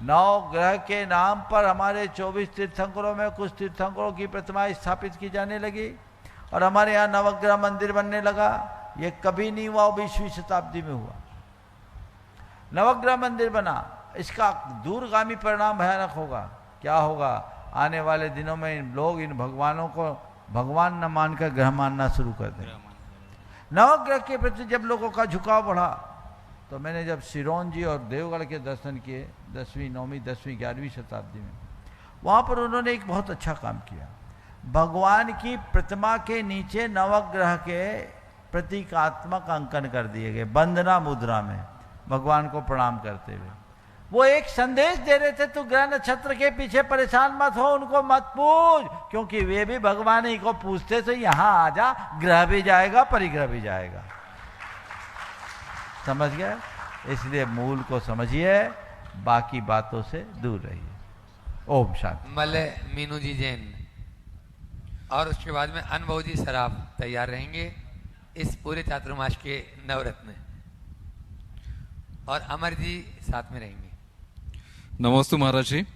9 ग्रह के नाम पर हमारे 24 तीर्थंकरों में कुछ तीर्थंकरों की प्रतिमाएं स्थापित की जाने लगी और हमारे यहाँ नवग्रह मंदिर बनने लगा। ये कभी नहीं हुआ, 20वीं शताब्दी में हुआ। नवग्रह मंदिर बना, इसका दूरगामी परिणाम भयानक होगा। क्या होगा? आने वाले दिनों में लोग इन भगवानों को भगवान न मानकर ग्रह मानना शुरू कर दें। नवग्रह के प्रति जब लोगों का झुकाव बढ़ा तो मैंने जब सिरोन जी और देवगढ़ के दर्शन किए 10वीं 9वीं 10वीं 11वीं शताब्दी में, वहाँ पर उन्होंने एक बहुत अच्छा काम किया। भगवान की प्रतिमा के नीचे नवग्रह के प्रतीकात्मक अंकन कर दिए गए, वंदना मुद्रा में भगवान को प्रणाम करते हुए। वो एक संदेश दे रहे थे, तू ग्रह नक्षत्र के पीछे परेशान मत हो, उनको मत पूज, क्योंकि वे भी भगवान ही को पूजते, तो यहाँ आ जा, ग्रह भी जाएगा परिग्रह भी जाएगा। समझ गए? इसलिए मूल को समझिए, बाकी बातों से दूर रहिए। ओम शांति। मलय मीनू जी जैन और उसके बाद में अनुभव जी सराफ तैयार रहेंगे इस पूरे चातुर्मास के नवरत्न, और अमर जी साथ में रहेंगे। नमस्ते महाराज जी।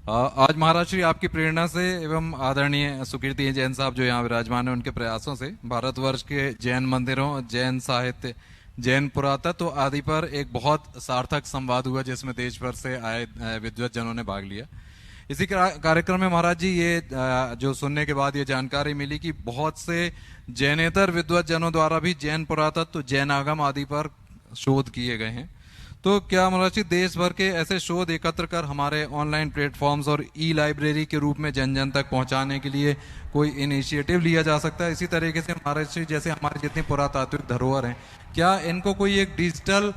आज महाराज श्री आपकी प्रेरणा से एवं आदरणीय सुकीर्ति जैन साहब जो यहाँ विराजमान है, उनके प्रयासों से भारतवर्ष के जैन मंदिरों, जैन साहित्य, जैन पुरातत्व आदि पर एक बहुत सार्थक संवाद हुआ, जिसमें देश भर से आए विद्वत जनों ने भाग लिया। इसी कार्यक्रम में महाराज जी ये जो सुनने के बाद ये जानकारी मिली कि बहुत से जैनेतर विद्वत जनों द्वारा भी जैन पुरातत्व, जैन आगम आदि पर शोध किए गए हैं। तो क्या महाराज जी देश भर के ऐसे शोध एकत्र कर हमारे ऑनलाइन प्लेटफॉर्म्स और ई लाइब्रेरी के रूप में जन जन तक पहुंचाने के लिए कोई इनिशिएटिव लिया जा सकता है? इसी तरीके से महाराज जी जैसे हमारे जितनी पुरातात्विक धरोहर हैं, क्या इनको कोई एक डिजिटल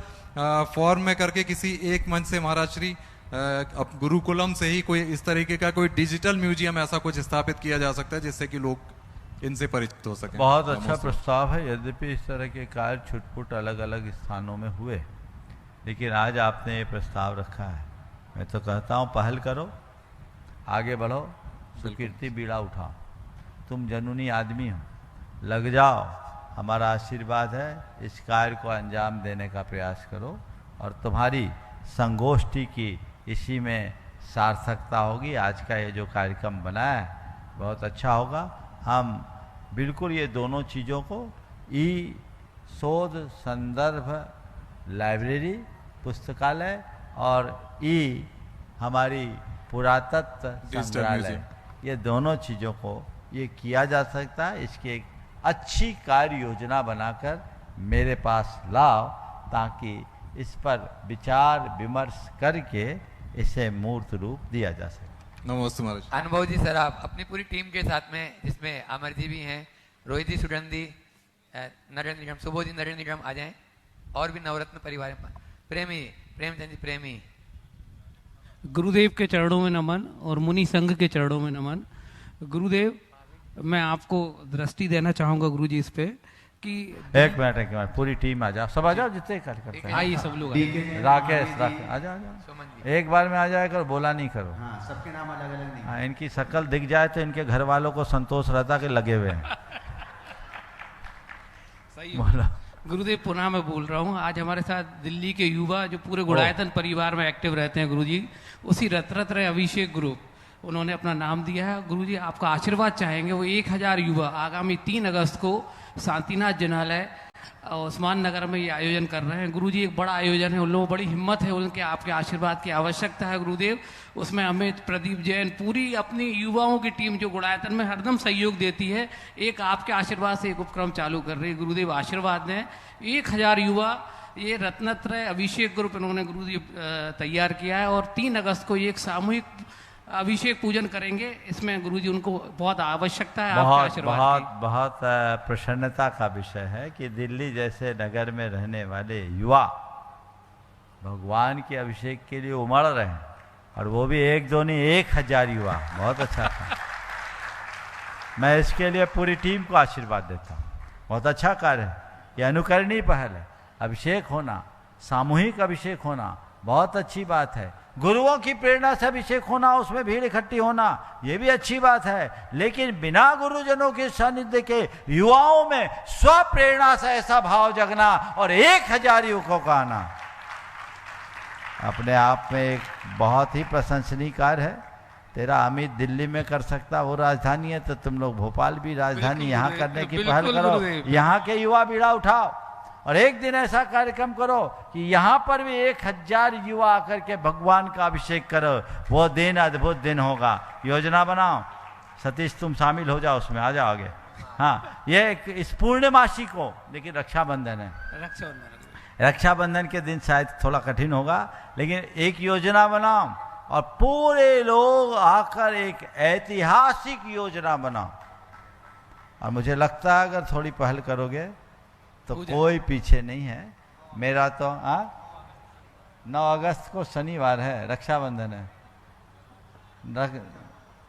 फॉर्म में करके किसी एक मंच से महाराज श्री गुरुकुलम से ही कोई इस तरीके का कोई डिजिटल म्यूजियम ऐसा कुछ स्थापित किया जा सकता है जिससे कि लोग इनसे परिचित हो सकें? बहुत अच्छा प्रस्ताव है। यद्यपि इस तरह के कार्य छुटपुट अलग अलग स्थानों में हुए, लेकिन आज आपने ये प्रस्ताव रखा है, मैं तो कहता हूँ पहल करो, आगे बढ़ो, सुकीर्ति बीड़ा उठाओ। तुम जनूनी आदमी हो, लग जाओ, हमारा आशीर्वाद है। इस कार्य को अंजाम देने का प्रयास करो और तुम्हारी संगोष्ठी की इसी में सार्थकता होगी। आज का ये जो कार्यक्रम बना है बहुत अच्छा होगा। हम बिल्कुल ये दोनों चीज़ों को ई शोध संदर्भ लाइब्रेरी पुस्तकालय और ई हमारी पुरातत्व संग्रहालय, ये दोनों चीज़ों को ये किया जा सकता है। इसकी एक अच्छी कार्य योजना बनाकर मेरे पास लाओ, ताकि इस पर विचार विमर्श करके इसे मूर्त रूप दिया जा सके। नमस्ते महाराज। अनुभव जी सर, आप अपनी पूरी टीम के साथ में, जिसमें अमर जी भी हैं, रोहित जी, सुगंधी, नरेंद्र निगम, सुबोध जी, नरेंद्र निगम आ जाएं, और भी नवरत्न परिवार, प्रेमी प्रेमचंद जी प्रेमी। गुरुदेव के चरणों में नमन और मुनि संघ के चरणों में नमन। गुरुदेव, मैं आपको दृष्टि देना चाहूंगा गुरु जी इस पे कि एक मिनट पूरी टीम आ जाओ, सब आ जाओ, जितने कार्यकर्ता हैं आइए, सब लोग राकेश आ जाओ, एक बार में आ जाए करो, बोला नहीं करो। हाँ, सबके नाम अलग अलग नहीं। हाँ, इनकी शक्ल दिख जाए तो इनके घर वालों को संतोष रहता कि लगे हुए हैं। सही बोला गुरुदेव। पुनः मैं बोल रहा हूँ, आज हमारे साथ दिल्ली के युवा जो पूरे गुड़ायतन परिवार में एक्टिव रहते हैं गुरुजी, उसी रत्न अभिषेक ग्रुप, उन्होंने अपना नाम दिया है। गुरुजी आपका आशीर्वाद चाहेंगे। वो 1000 युवा आगामी 3 अगस्त को शांतिनाथ जिनालय उस्मान नगर में ये आयोजन कर रहे हैं। गुरुजी एक बड़ा आयोजन है, उन लोगों को बड़ी हिम्मत है, उनके आपके आशीर्वाद की आवश्यकता है गुरुदेव। उसमें अमित, प्रदीप जैन, पूरी अपनी युवाओं की टीम जो गुड़ायतन में हरदम सहयोग देती है, एक आपके आशीर्वाद से एक उपक्रम चालू कर रही है। गुरुदेव आशीर्वाद दें। 1000 युवा ये रत्नत्रय अभिषेक ग्रुप इन्होंने गुरुजी तैयार किया है और 3 अगस्त को ये एक सामूहिक अभिषेक पूजन करेंगे। इसमें गुरुजी उनको बहुत आवश्यकता है, आपके आशीर्वाद की। बहुत प्रसन्नता का विषय है कि दिल्ली जैसे नगर में रहने वाले युवा भगवान के अभिषेक के लिए उमड़ रहे हैं, और वो भी 1 2 नहीं 1000 युवा। बहुत अच्छा था। मैं इसके लिए पूरी टीम को आशीर्वाद देता हूँ। बहुत अच्छा कार्य है, ये अनुकरणीय पहल है। अभिषेक होना, सामूहिक अभिषेक होना बहुत अच्छी बात है। गुरुओं की प्रेरणा से अभिषेक होना, उसमें भीड़ इकट्ठी होना, ये भी अच्छी बात है। लेकिन बिना गुरुजनों के सानिध्य के युवाओं में स्व प्रेरणा से ऐसा भाव जगना और 1000 युवकों का आना अपने आप में एक बहुत ही प्रशंसनीय कार्य है। तेरा अमित दिल्ली में कर सकता, वो राजधानी है, तो तुम लोग भोपाल भी राजधानी यहाँ करने की पहल करो। यहाँ के युवा बीड़ा उठाओ और एक दिन ऐसा कार्यक्रम करो कि यहाँ पर भी 1000 युवा आकर के भगवान का अभिषेक करो। वो दिन अद्भुत दिन होगा। योजना बनाओ। सतीश तुम शामिल हो जाओ उसमें, आ जाओ आगे। हाँ, ये इस पूर्णमासी को, लेकिन रक्षाबंधन है, रक्षाबंधन के दिन शायद थोड़ा कठिन होगा, लेकिन एक योजना बनाओ और पूरे लोग आकर एक ऐतिहासिक योजना बनाओ। और मुझे लगता है अगर थोड़ी पहल करोगे तो कोई पीछे नहीं है। मेरा तो 9 अगस्त को शनिवार है, रक्षाबंधन है।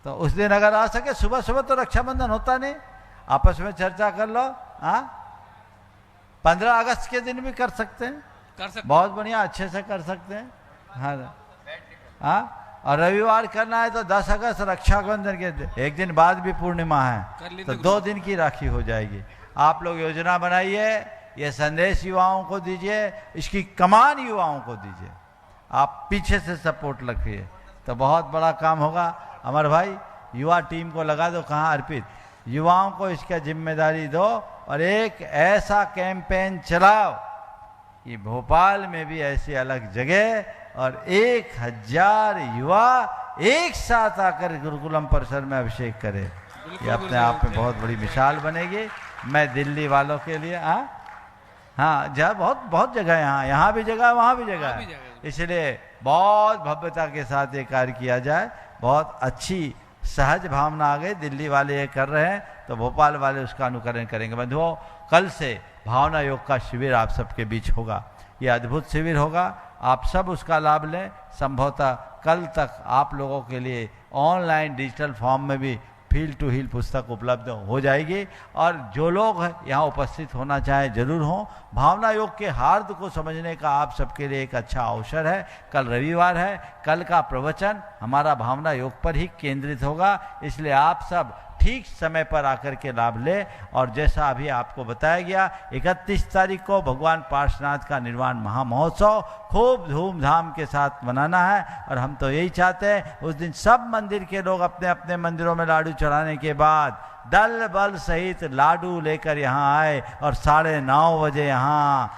तो उस दिन अगर आ सके, सुबह सुबह तो रक्षाबंधन होता नहीं, आपस में चर्चा कर लो। 15 अगस्त के दिन भी कर सकते हैं, बहुत बढ़िया, अच्छे से कर सकते हैं। हाँ, और रविवार करना है तो 10 अगस्त रक्षाबंधन के एक दिन बाद भी पूर्णिमा है, तो 2 दिन की राखी हो जाएगी। आप लोग योजना बनाइए, ये संदेश युवाओं को दीजिए, इसकी कमान युवाओं को दीजिए। आप पीछे से सपोर्ट रखिए तो बहुत बड़ा काम होगा। अमर भाई, युवा टीम को लगा दो, कहाँ अर्पित, युवाओं को इसका जिम्मेदारी दो और एक ऐसा कैंपेन चलाओ कि भोपाल में भी ऐसी अलग जगह और 1000 युवा एक साथ आकर गुरुकुलम परिसर में अभिषेक करे। ये अपने आप में बहुत बड़ी मिसाल बनेगी। मैं दिल्ली वालों के लिए हाँ, जहाँ बहुत जगह, यहाँ भी जगह, वहाँ भी जगह है, इसलिए बहुत भव्यता के साथ ये कार्य किया जाए। बहुत अच्छी सहज भावना आ गई। दिल्ली वाले ये कर रहे हैं तो भोपाल वाले उसका अनुकरण करेंगे। बंधुओं, कल से भावना योग का शिविर आप सबके बीच होगा। ये अद्भुत शिविर होगा, आप सब उसका लाभ लें। संभवतः कल तक आप लोगों के लिए ऑनलाइन डिजिटल फॉर्म में भी फील्ड टू हील पुस्तक उपलब्ध हो जाएगी, और जो लोग यहाँ उपस्थित होना चाहें जरूर हों। भावना योग के हार्द को समझने का आप सबके लिए एक अच्छा अवसर है। कल रविवार है, कल का प्रवचन हमारा भावना योग पर ही केंद्रित होगा, इसलिए आप सब ठीक समय पर आकर के लाभ ले। और जैसा अभी आपको बताया गया, 31 तारीख को भगवान पार्श्वनाथ का निर्वाण महामहोत्सव खूब धूमधाम के साथ मनाना है, और हम तो यही चाहते हैं उस दिन सब मंदिर के लोग अपने अपने मंदिरों में लाडू चढ़ाने के बाद दल बल सहित लाडू लेकर यहाँ आए और 9:30 बजे यहाँ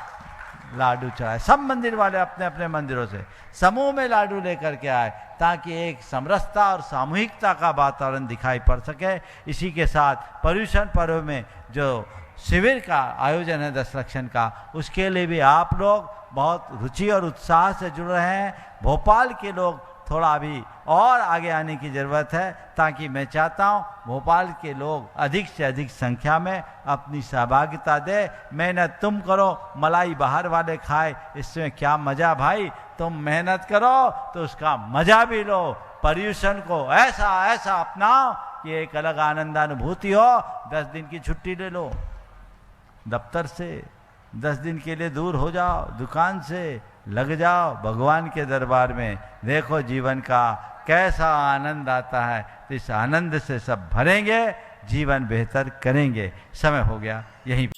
लाडू चढ़ाए। सब मंदिर वाले अपने अपने मंदिरों से समूह में लाडू लेकर के आए, ताकि एक समरसता और सामूहिकता का वातावरण दिखाई पड़ सके। इसी के साथ पर्यूषण पर्व में जो शिविर का आयोजन है 10 लक्षण का, उसके लिए भी आप लोग बहुत रुचि और उत्साह से जुड़ रहे हैं। भोपाल के लोग थोड़ा अभी और आगे आने की ज़रूरत है, ताकि मैं चाहता हूँ भोपाल के लोग अधिक से अधिक संख्या में अपनी सहभागिता दे। मेहनत तुम करो, मलाई बाहर वाले खाए, इसमें क्या मज़ा भाई। तुम मेहनत करो तो उसका मज़ा भी लो। पर्यूषण को ऐसा अपनाओ कि एक अलग आनंदानुभूति हो। 10 दिन की छुट्टी ले लो दफ्तर से, 10 दिन के लिए दूर हो जाओ दुकान से, लग जाओ भगवान के दरबार में। देखो जीवन का कैसा आनंद आता है, तो इस आनंद से सब भरेंगे, जीवन बेहतर करेंगे। समय हो गया यहीं।